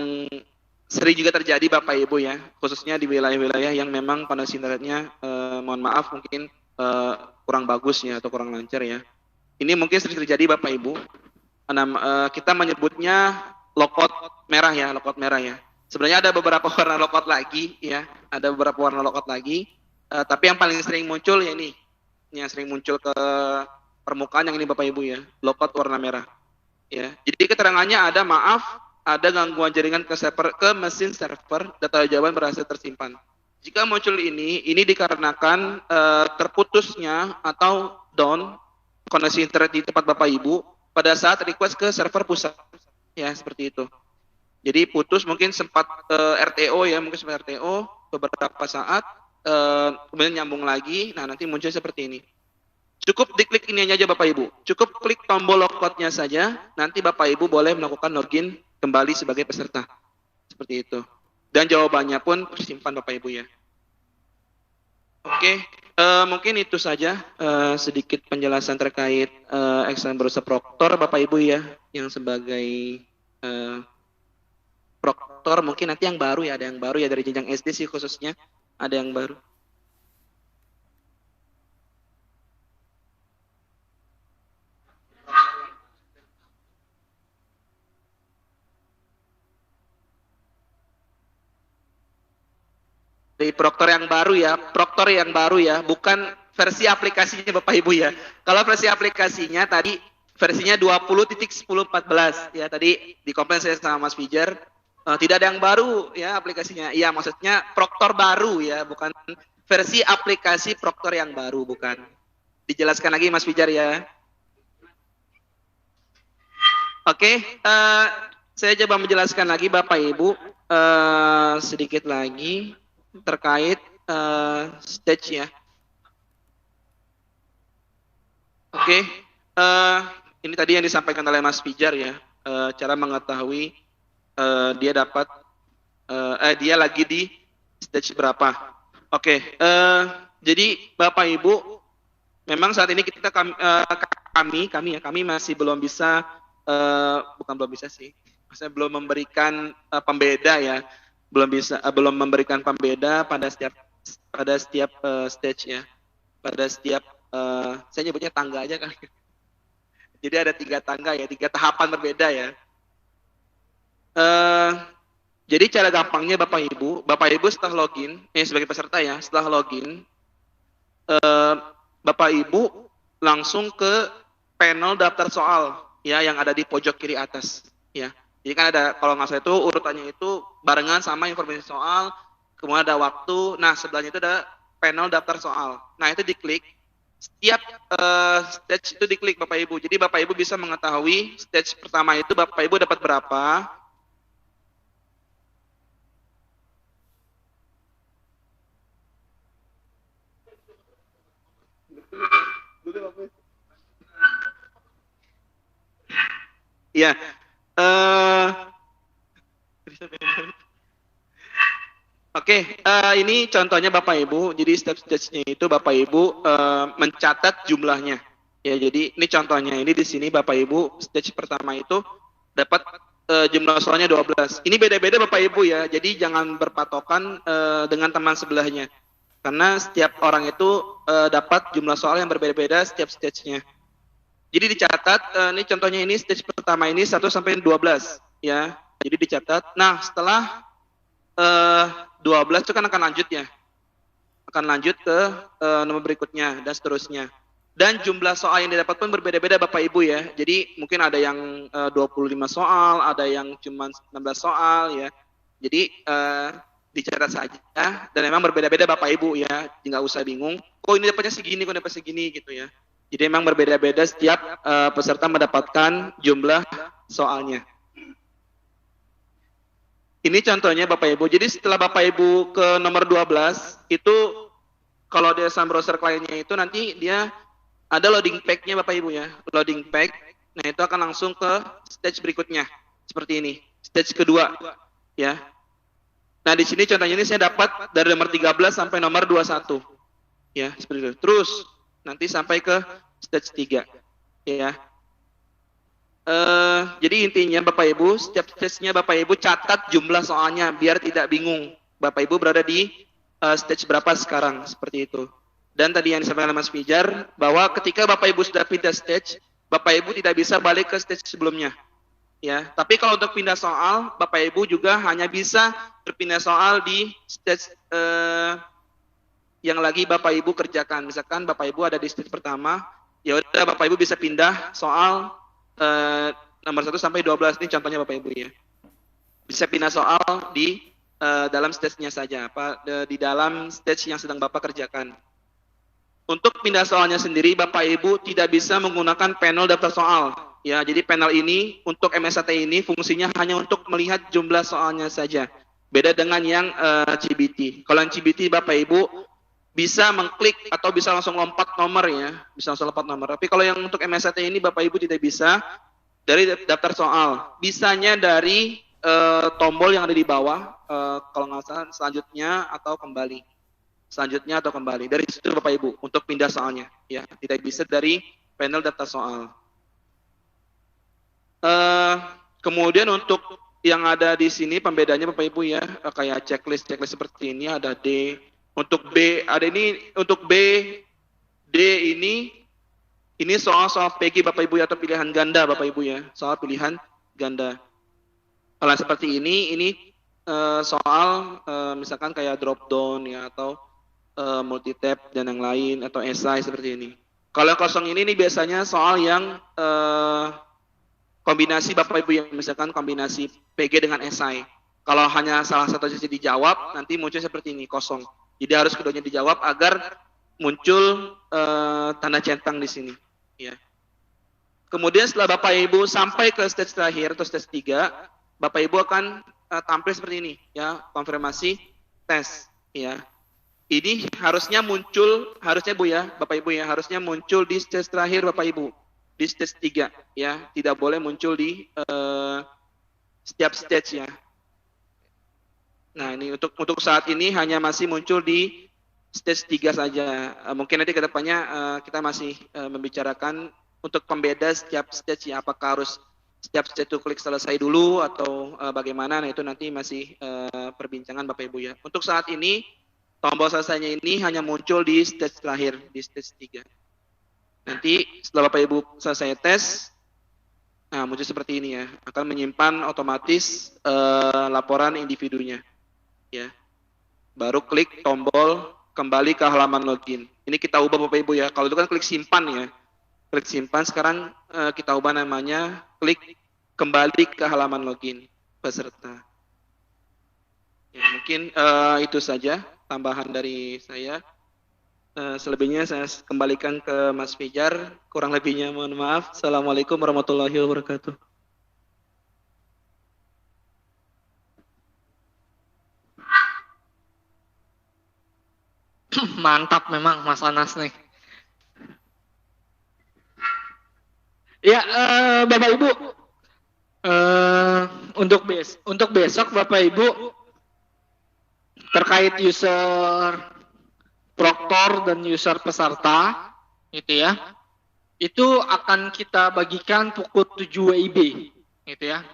sering juga terjadi Bapak Ibu ya, khususnya di wilayah-wilayah yang memang koneksi internetnya mohon maaf mungkin kurang bagus ya, atau kurang lancar ya. Ini mungkin sering terjadi Bapak Ibu. Kita menyebutnya logout merah ya, logout merah ya. Sebenarnya ada beberapa warna logout lagi ya, ada beberapa warna logout lagi. Tapi yang paling sering muncul ya ini yang sering muncul ke permukaan yang ini Bapak Ibu ya, logout warna merah. Ya, jadi keterangannya ada maaf, ada gangguan jaringan ke mesin server, data jawaban berhasil tersimpan. Jika muncul ini dikarenakan terputusnya atau down koneksi internet di tempat Bapak Ibu pada saat request ke server pusat. Ya, seperti itu. Jadi putus mungkin sempat RTO ya, mungkin sempat RTO beberapa saat, kemudian nyambung lagi, nah nanti muncul seperti ini. Cukup diklik ini aja Bapak Ibu. Cukup klik tombol logoutnya saja, nanti Bapak Ibu boleh melakukan login kembali sebagai peserta. Seperti itu. Dan jawabannya pun tersimpan Bapak Ibu ya. Oke, mungkin itu saja sedikit penjelasan terkait Exam Browser Proctor Bapak Ibu ya, yang sebagai Proctor. Mungkin nanti yang baru ya, ada yang baru ya dari jenjang SD sih khususnya, ada yang baru. Dari Proctor yang baru ya, Proctor yang baru ya, bukan versi aplikasinya Bapak Ibu ya. Kalau versi aplikasinya tadi versinya 20.10.14 ya, tadi dikomplain saya sama Mas Fijar, tidak ada yang baru ya aplikasinya. Iya, maksudnya Proctor baru ya, bukan versi aplikasi Proctor yang baru, bukan. Dijelaskan lagi Mas Fijar ya. Oke, saya coba menjelaskan lagi Bapak Ibu sedikit lagi terkait stage ya. Oke, ini tadi yang disampaikan oleh Mas Fijar ya, cara mengetahui dia dapat dia lagi di stage berapa. Oke, jadi Bapak Ibu, memang saat ini kami masih belum bisa, bukan belum bisa sih, maksudnya belum memberikan pembeda ya, belum memberikan pembeda pada setiap stage ya, pada setiap saya nyebutnya tangga aja kan. Jadi ada 3 tangga ya, 3 tahapan berbeda ya. Jadi cara gampangnya Bapak Ibu setelah login, sebagai peserta ya, setelah login, Bapak Ibu langsung ke panel daftar soal ya, yang ada di pojok kiri atas ya. Jadi kan ada, kalau nggak salah itu urutannya itu barengan sama informasi soal, kemudian ada waktu, nah sebelahnya itu ada panel daftar soal. Nah itu diklik, setiap stage itu diklik Bapak Ibu. Jadi Bapak Ibu bisa mengetahui stage pertama itu Bapak Ibu dapat berapa. Ya, Oke, ini contohnya Bapak Ibu. Jadi step stage-nya itu Bapak Ibu mencatat jumlahnya. Ya, jadi ini contohnya. Ini di sini Bapak Ibu stage pertama itu dapat jumlah soalnya 12. Ini beda-beda Bapak Ibu ya. Jadi jangan berpatokan dengan teman sebelahnya. Karena setiap orang itu dapat jumlah soal yang berbeda-beda setiap stage-nya. Jadi dicatat, ini contohnya ini stage pertama ini 1 sampai 12 ya. Jadi dicatat. Nah, setelah 12 itu kan akan lanjut ya. Akan lanjut ke nomor berikutnya dan seterusnya. Dan jumlah soal yang didapat pun berbeda-beda Bapak Ibu ya. Jadi mungkin ada yang 25 soal, ada yang cuma 19 soal ya. Jadi dicatat saja dan memang berbeda-beda Bapak Ibu ya. Nggak usah bingung. Kok ini dapatnya segini, kok dapat segini gitu ya. Jadi memang berbeda-beda setiap peserta mendapatkan jumlah soalnya. Ini contohnya Bapak Ibu. Jadi setelah Bapak Ibu ke nomor 12, itu kalau di Exam Browser kliennya itu nanti dia ada loading pack-nya Bapak Ibu ya. Loading pack. Nah, itu akan langsung ke stage berikutnya. Seperti ini. Stage kedua ya. Nah, di sini contohnya ini saya dapat dari nomor 13 sampai nomor 21. Ya, seperti itu. Terus nanti sampai ke stage 3 ya. Jadi intinya Bapak Ibu, setiap stage-nya Bapak Ibu catat jumlah soalnya biar tidak bingung Bapak Ibu berada di stage berapa sekarang, seperti itu. Dan tadi yang disampaikan Mas Fijar, bahwa ketika Bapak Ibu sudah pindah stage, Bapak Ibu tidak bisa balik ke stage sebelumnya ya. Tapi kalau untuk pindah soal, Bapak Ibu juga hanya bisa berpindah soal di stage yang lagi Bapak Ibu kerjakan. Misalkan Bapak Ibu ada di stage pertama, ya udah Bapak Ibu bisa pindah soal nomor 1 sampai 12 ini contohnya Bapak Ibu ya. Bisa pindah soal di dalam stage-nya saja, di dalam stage yang sedang Bapak kerjakan. Untuk pindah soalnya sendiri, Bapak Ibu tidak bisa menggunakan panel daftar soal. Ya, jadi panel ini untuk MSAT ini fungsinya hanya untuk melihat jumlah soalnya saja. Beda dengan yang CBT. Kalau yang CBT Bapak Ibu bisa mengklik atau bisa langsung lompat nomor ya, bisa langsung lompat nomor. Tapi kalau yang untuk MSAT ini Bapak Ibu tidak bisa dari daftar soal. Bisanya dari tombol yang ada di bawah, kalau nggak salah selanjutnya atau kembali. Selanjutnya atau kembali. Dari situ Bapak Ibu untuk pindah soalnya ya, tidak bisa dari panel daftar soal. Kemudian untuk yang ada di sini pembedanya Bapak Ibu ya, kayak checklist seperti ini ada D. Untuk B ada ini, untuk B, D ini soal-soal PG Bapak Ibu ya, atau pilihan ganda Bapak Ibu ya, soal pilihan ganda. Kalau seperti ini soal misalkan kayak drop down ya, atau multi tab dan yang lain, atau esai seperti ini. Kalau yang kosong ini biasanya soal yang kombinasi Bapak Ibu yang misalkan kombinasi PG dengan esai. Kalau hanya salah satu sisi dijawab, nanti muncul seperti ini, kosong. Jadi harus keduanya dijawab agar muncul tanda centang di sini. Ya. Kemudian setelah Bapak Ibu sampai ke stage terakhir atau stage 3, Bapak Ibu akan tampil seperti ini, ya, konfirmasi tes. Ya. Ini harusnya muncul, harusnya Bu ya, Bapak Ibu ya, harusnya muncul di stage terakhir Bapak Ibu. Di stage 3 ya, tidak boleh muncul di setiap stage ya. Nah, ini untuk saat ini hanya masih muncul di stage 3 saja. Mungkin nanti ke depannya kita masih membicarakan untuk pembeda setiap stage ya, apakah harus setiap stage itu klik selesai dulu atau bagaimana. Nah, itu nanti masih perbincangan Bapak Ibu ya. Untuk saat ini tombol selesainya ini hanya muncul di stage terakhir, di stage 3. Nanti setelah Bapak Ibu selesai tes, nah muncul seperti ini ya, akan menyimpan otomatis laporan individunya, ya. Baru klik tombol kembali ke halaman login. Ini kita ubah Bapak Ibu ya. Kalau itu kan klik simpan ya, klik simpan. Sekarang kita ubah namanya klik kembali ke halaman login peserta. Ya, mungkin itu saja tambahan dari saya. Selebihnya saya kembalikan ke Mas Fijar. Kurang lebihnya mohon maaf. Assalamualaikum warahmatullahi wabarakatuh. Mantap memang Mas Anas nih. Ya, Bapak Ibu, untuk besok Bapak Ibu terkait user proktor dan user peserta, gitu ya. Itu akan kita bagikan pukul 7 WIB, gitu ya.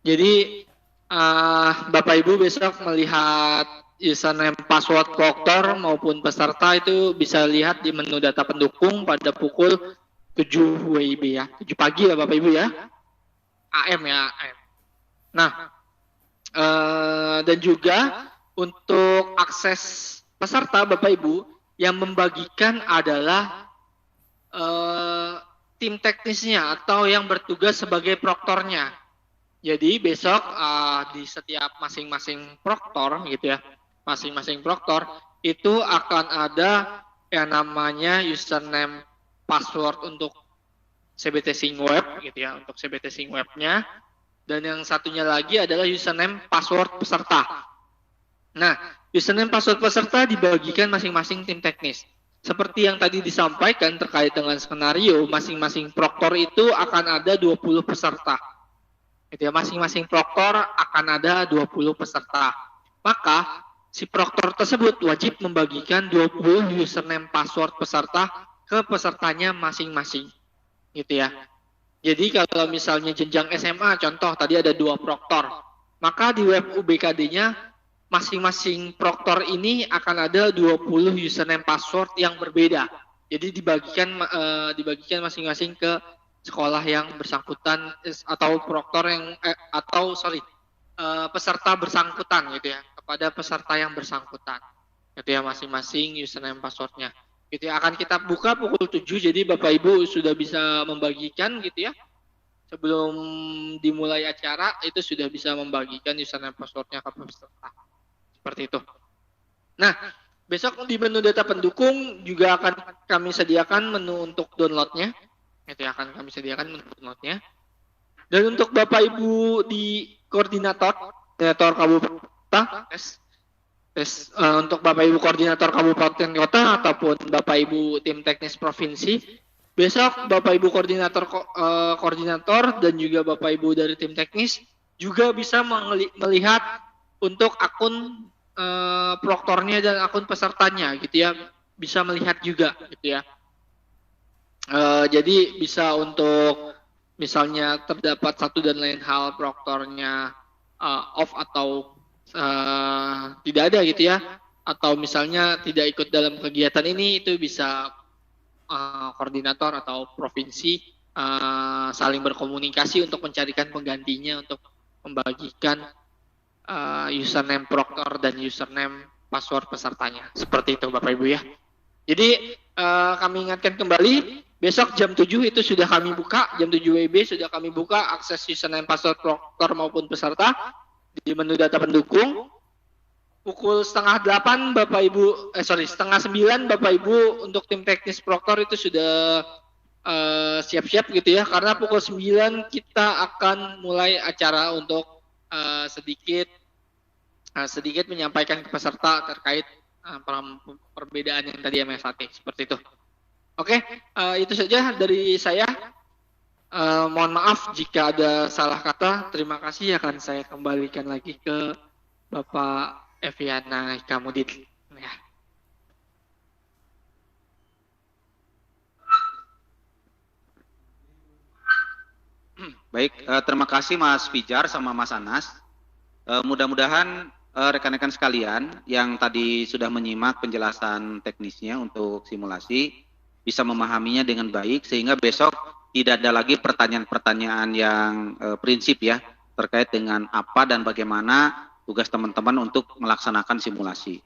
Jadi Bapak Ibu besok melihat username password proktor maupun peserta itu bisa lihat di menu data pendukung pada pukul 7 WIB ya. 7 pagi ya Bapak Ibu ya. AM ya, AM. Nah, dan juga untuk akses peserta Bapak Ibu yang membagikan adalah tim teknisnya atau yang bertugas sebagai proktornya. Jadi besok di setiap masing-masing proktor gitu ya, masing-masing proktor itu akan ada yang namanya username password untuk CBT Sing Web gitu ya, untuk CBT Sing Webnya, dan yang satunya lagi adalah username password peserta. Nah, username password peserta dibagikan masing-masing tim teknis. Seperti yang tadi disampaikan terkait dengan skenario, masing-masing proktor itu akan ada 20 peserta. Gitu ya, masing-masing proktor akan ada 20 peserta. Maka si proktor tersebut wajib membagikan 20 username password peserta ke pesertanya masing-masing. Gitu ya. Jadi kalau misalnya jenjang SMA, contoh tadi ada 2 proktor, maka di web UBKD-nya masing-masing proktor ini akan ada 20 username password yang berbeda. Jadi dibagikan masing-masing ke sekolah yang bersangkutan atau proktor yang peserta bersangkutan gitu ya, kepada peserta yang bersangkutan. Gitu ya, masing-masing username passwordnya. Gitu ya, akan kita buka pukul 7, jadi Bapak Ibu sudah bisa membagikan gitu ya. sebelum dimulai acara itu sudah bisa membagikan username passwordnya ke peserta. Seperti itu. Nah, besok di menu data pendukung juga akan kami sediakan menu untuk downloadnya. Itu akan kami sediakan menu downloadnya. Dan untuk Bapak Ibu di koordinator kabupaten, untuk Bapak Ibu koordinator kabupaten kota ataupun Bapak Ibu tim teknis provinsi, besok Bapak Ibu koordinator dan juga Bapak Ibu dari tim teknis juga bisa melihat untuk akun proktornya dan akun pesertanya gitu ya, bisa melihat juga gitu ya. Jadi bisa untuk misalnya terdapat satu dan lain hal proktornya off atau tidak ada gitu ya, atau misalnya tidak ikut dalam kegiatan ini, itu bisa koordinator atau provinsi saling berkomunikasi untuk mencarikan penggantinya untuk membagikan username proktor dan username password pesertanya. Seperti itu Bapak Ibu ya. Jadi kami ingatkan kembali, besok jam 7 itu sudah kami buka, jam 7 WIB sudah kami buka akses username password proktor maupun peserta di menu data pendukung. Pukul 7:30 Bapak Ibu, 8:30 Bapak Ibu untuk tim teknis proktor itu sudah siap-siap gitu ya, karena pukul 9 kita akan mulai acara untuk sedikit menyampaikan ke peserta terkait perbedaan yang tadi MFAT, seperti itu. Oke, itu saja dari saya. Mohon maaf jika ada salah kata. Terima kasih, akan saya kembalikan lagi ke Bapak Eviana Kamudin. Ya. Baik, terima kasih Mas Fijar sama Mas Anas. Mudah-mudahan rekan-rekan sekalian yang tadi sudah menyimak penjelasan teknisnya untuk simulasi bisa memahaminya dengan baik, sehingga besok tidak ada lagi pertanyaan-pertanyaan yang prinsip ya terkait dengan apa dan bagaimana tugas teman-teman untuk melaksanakan simulasi.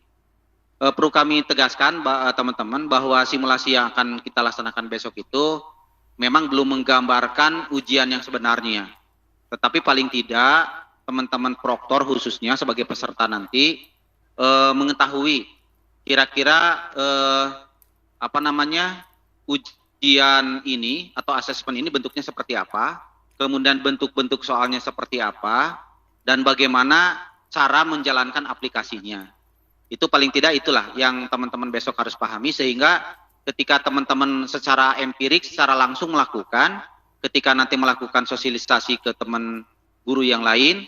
Perlu kami tegaskan teman-teman bahwa simulasi yang akan kita laksanakan besok itu memang belum menggambarkan ujian yang sebenarnya, tetapi paling tidak teman-teman proktor khususnya sebagai peserta nanti mengetahui kira-kira ujian ini atau asesmen ini bentuknya seperti apa, kemudian bentuk-bentuk soalnya seperti apa, dan bagaimana cara menjalankan aplikasinya. Itu paling tidak itulah yang teman-teman besok harus pahami, sehingga ketika teman-teman secara empirik, secara langsung melakukan, ketika nanti melakukan sosialisasi ke teman guru yang lain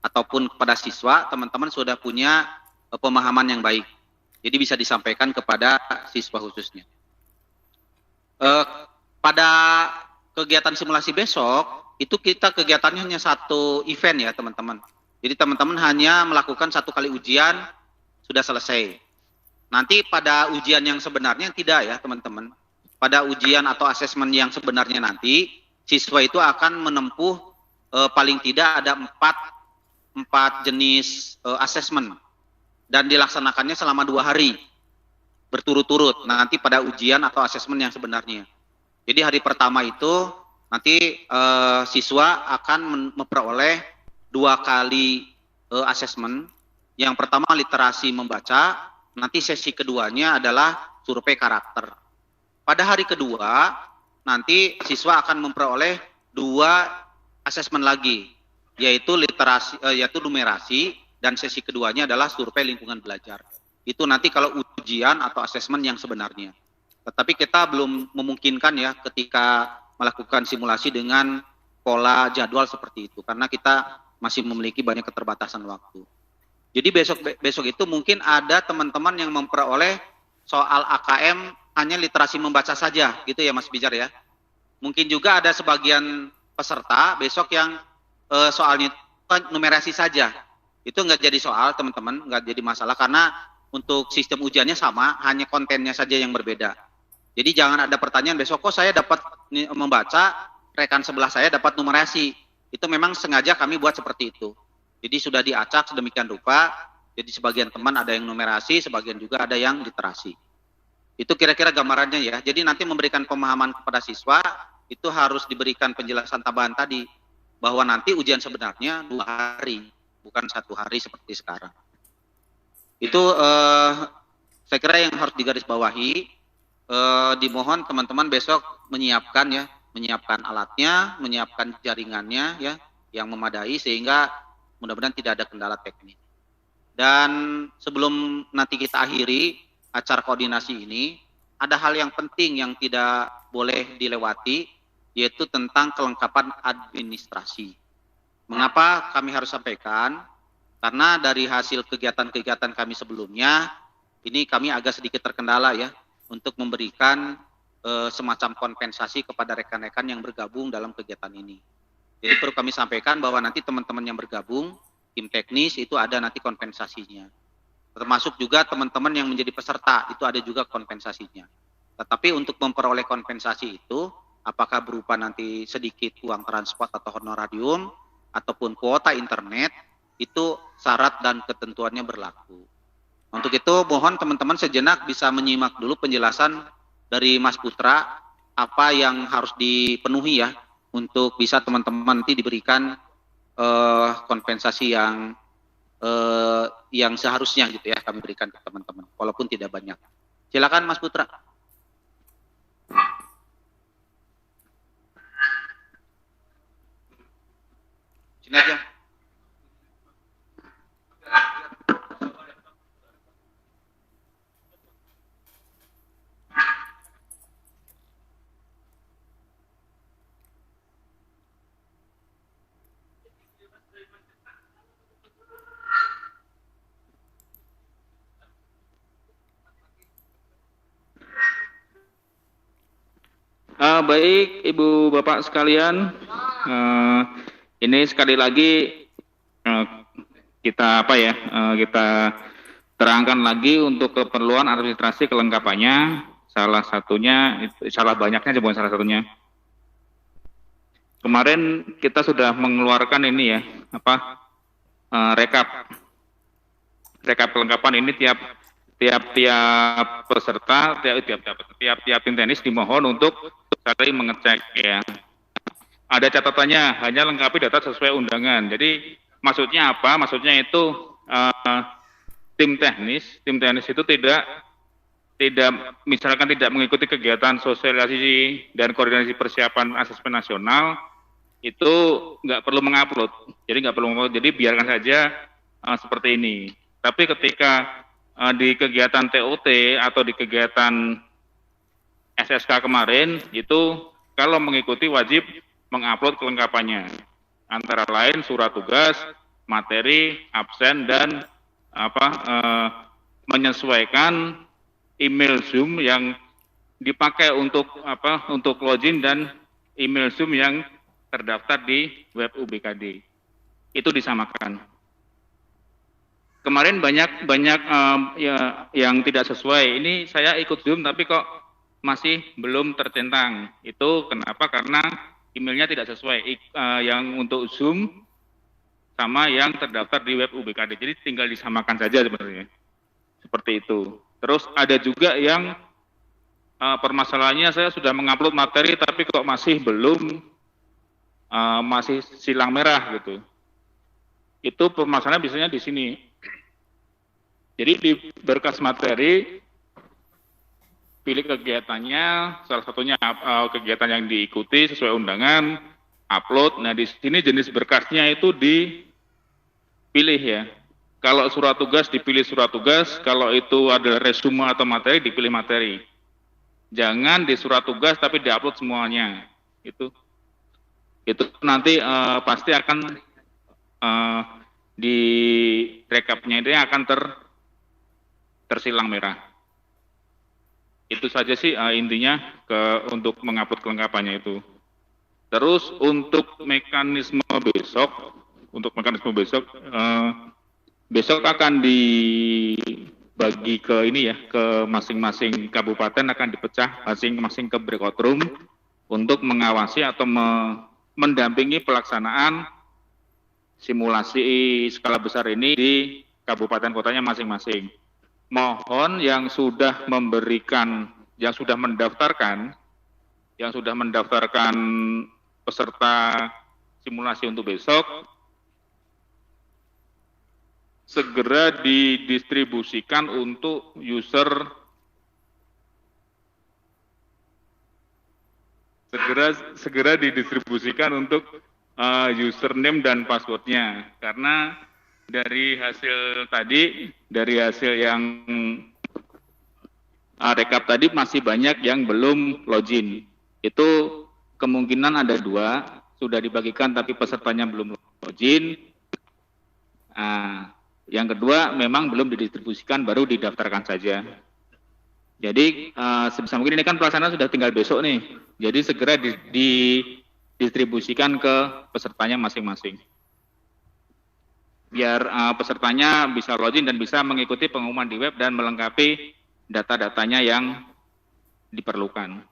ataupun kepada siswa, teman-teman sudah punya pemahaman yang baik. Jadi bisa disampaikan kepada siswa khususnya. Pada kegiatan simulasi besok, itu kita kegiatannya hanya satu event ya teman-teman. Jadi teman-teman hanya melakukan satu kali ujian, sudah selesai. Nanti pada ujian yang sebenarnya tidak ya teman-teman. Pada ujian atau asesmen yang sebenarnya nanti, siswa itu akan menempuh paling tidak ada empat jenis asesmen. Dan dilaksanakannya selama 2 hari. Berturut-turut nanti pada ujian atau asesmen yang sebenarnya. Jadi hari pertama itu nanti siswa akan memperoleh 2 kali asesmen. Yang pertama literasi membaca, nanti sesi keduanya adalah survei karakter. Pada hari kedua nanti siswa akan memperoleh 2 asesmen lagi, yaitu literasi, yaitu numerasi, dan sesi keduanya adalah survei lingkungan belajar. Itu nanti kalau ujian atau asesmen yang sebenarnya. Tetapi kita belum memungkinkan ya ketika melakukan simulasi dengan pola jadwal seperti itu, karena kita masih memiliki banyak keterbatasan waktu. Jadi besok itu mungkin ada teman-teman yang memperoleh soal AKM hanya literasi membaca saja, gitu ya Mas Bijar ya. Mungkin juga ada sebagian peserta besok yang soalnya numerasi saja. Itu nggak jadi soal teman-teman, nggak jadi masalah, karena untuk sistem ujiannya sama, hanya kontennya saja yang berbeda. Jadi jangan ada pertanyaan besok kok saya dapat membaca, rekan sebelah saya dapat numerasi. Itu memang sengaja kami buat seperti itu. Jadi sudah diacak sedemikian rupa, jadi sebagian teman ada yang numerasi, sebagian juga ada yang literasi. Itu kira-kira gambarannya ya. Jadi nanti memberikan pemahaman kepada siswa, itu harus diberikan penjelasan tambahan tadi bahwa nanti ujian sebenarnya 2 hari, bukan 1 hari seperti sekarang. Itu saya kira yang harus digarisbawahi. Dimohon teman-teman besok menyiapkan alatnya, menyiapkan jaringannya ya yang memadai sehingga mudah-mudahan tidak ada kendala teknis. Dan sebelum nanti kita akhiri acara koordinasi ini, ada hal yang penting yang tidak boleh dilewati, yaitu tentang kelengkapan administrasi. Mengapa kami harus sampaikan? Karena dari hasil kegiatan-kegiatan kami sebelumnya, ini kami agak sedikit terkendala ya, untuk memberikan semacam kompensasi kepada rekan-rekan yang bergabung dalam kegiatan ini. Jadi perlu kami sampaikan bahwa nanti teman-teman yang bergabung, tim teknis itu ada nanti kompensasinya. Termasuk juga teman-teman yang menjadi peserta, itu ada juga kompensasinya. Tetapi untuk memperoleh kompensasi itu, apakah berupa nanti sedikit uang transport atau honorarium, ataupun kuota internet, itu syarat dan ketentuannya berlaku. Untuk itu mohon teman-teman sejenak bisa menyimak dulu penjelasan dari Mas Putra apa yang harus dipenuhi ya untuk bisa teman-teman nanti diberikan kompensasi yang seharusnya gitu ya kami berikan ke teman-teman walaupun tidak banyak. Silakan Mas Putra. Sini aja. Baik, Ibu Bapak sekalian, ini sekali lagi kita kita terangkan lagi untuk keperluan administrasi kelengkapannya. Salah satunya, salah banyaknya, bukan salah satunya. Kemarin kita sudah mengeluarkan ini ya, rekap kelengkapan ini tiap peserta, tiap tim tenis dimohon untuk saling mengecek ya. Ada catatannya, hanya lengkapi data sesuai undangan. Jadi maksudnya apa? Maksudnya itu tim teknis itu tidak misalkan tidak mengikuti kegiatan sosialisasi dan koordinasi persiapan asesmen nasional, itu nggak perlu mengupload. Jadi biarkan saja seperti ini. Tapi ketika di kegiatan TOT atau di kegiatan SSK kemarin itu kalau mengikuti wajib mengupload kelengkapannya, antara lain surat tugas, materi, absen, dan menyesuaikan email Zoom yang dipakai untuk login dan email Zoom yang terdaftar di web UBKD. Itu disamakan. Kemarin banyak yang tidak sesuai. Ini saya ikut Zoom tapi kok masih belum tercentang. Itu kenapa? Karena emailnya tidak sesuai. Yang untuk Zoom sama yang terdaftar di web UBKD. Jadi tinggal disamakan saja sebenarnya. Seperti itu. Terus ada juga yang permasalahannya saya sudah mengupload materi tapi kok masih belum, masih silang merah gitu. Itu permasalahan biasanya di sini. Jadi di berkas materi, pilih kegiatannya, salah satunya kegiatan yang diikuti sesuai undangan, upload. Nah di sini jenis berkasnya itu dipilih ya. Kalau surat tugas dipilih surat tugas, kalau itu adalah resume atau materi dipilih materi. Jangan di surat tugas tapi diupload semuanya. Itu nanti pasti akan di rekapnya itu akan tersilang merah. Itu saja sih intinya untuk mengupload kelengkapannya itu. Terus untuk mekanisme besok, besok akan dibagi ke ini ya, ke masing-masing kabupaten akan dipecah masing-masing ke breakout room untuk mengawasi atau mendampingi pelaksanaan simulasi skala besar ini di kabupaten kotanya masing-masing. Mohon yang sudah mendaftarkan yang sudah mendaftarkan peserta simulasi untuk besok segera didistribusikan untuk user, segera didistribusikan untuk username dan passwordnya, karena dari hasil tadi, dari hasil yang rekap tadi masih banyak yang belum login. Itu kemungkinan ada 2, sudah dibagikan tapi pesertanya belum login. Yang kedua memang belum didistribusikan, baru didaftarkan saja. Jadi sebisa mungkin ini kan pelaksanaan sudah tinggal besok nih. Jadi segera didistribusikan ke pesertanya masing-masing. Biar pesertanya bisa login dan bisa mengikuti pengumuman di web dan melengkapi data-datanya yang diperlukan.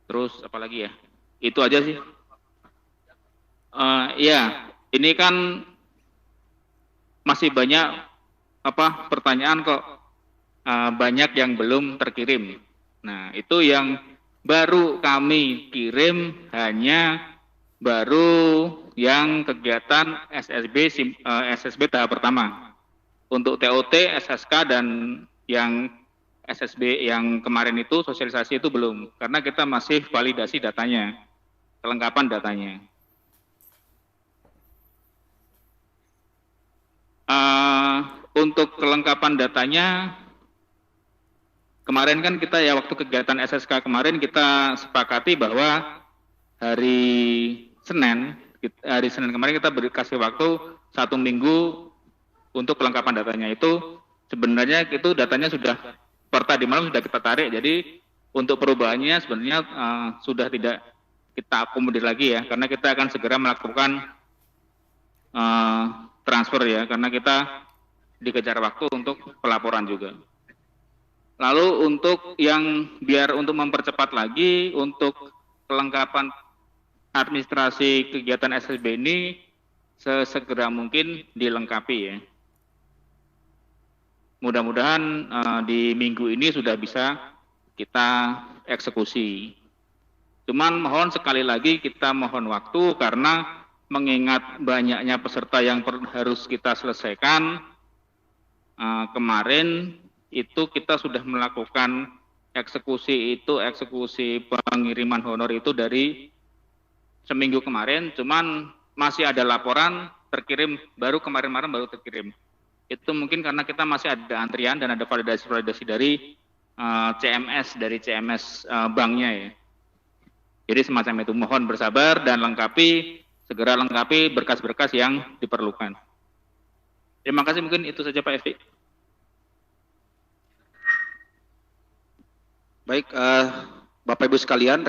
Terus apa lagi ya? Itu aja sih. Ya, ini kan masih banyak pertanyaan kok, banyak yang belum terkirim. Nah, itu yang baru kami kirim hanya baru yang kegiatan SSB tahap pertama. Untuk TOT, SSK dan yang SSB yang kemarin itu sosialisasi itu belum, karena kita masih validasi datanya, kelengkapan datanya. Untuk kelengkapan datanya, kemarin kan kita ya waktu kegiatan SSK kemarin kita sepakati bahwa hari Senin kemarin kita kasih waktu 1 minggu untuk kelengkapan datanya. Itu sebenarnya itu datanya sudah per tadi malam sudah kita tarik, jadi untuk perubahannya sebenarnya sudah tidak kita akomodir lagi ya, karena kita akan segera melakukan transfer ya, karena kita dikejar waktu untuk pelaporan juga. Lalu untuk yang biar untuk mempercepat lagi untuk kelengkapan administrasi kegiatan SSB ini sesegera mungkin dilengkapi ya. Mudah-mudahan di minggu ini sudah bisa kita eksekusi. Cuman mohon sekali lagi kita mohon waktu, karena mengingat banyaknya peserta yang harus kita selesaikan. Kemarin itu kita sudah melakukan eksekusi pengiriman honor itu dari seminggu kemarin, cuman masih ada laporan terkirim baru kemarin malam baru terkirim. Itu mungkin karena kita masih ada antrian dan ada validasi dari CMS banknya ya. Jadi semacam itu, mohon bersabar dan segera lengkapi berkas-berkas yang diperlukan. Terima kasih, mungkin itu saja Pak Evi. Baik, Bapak Ibu sekalian,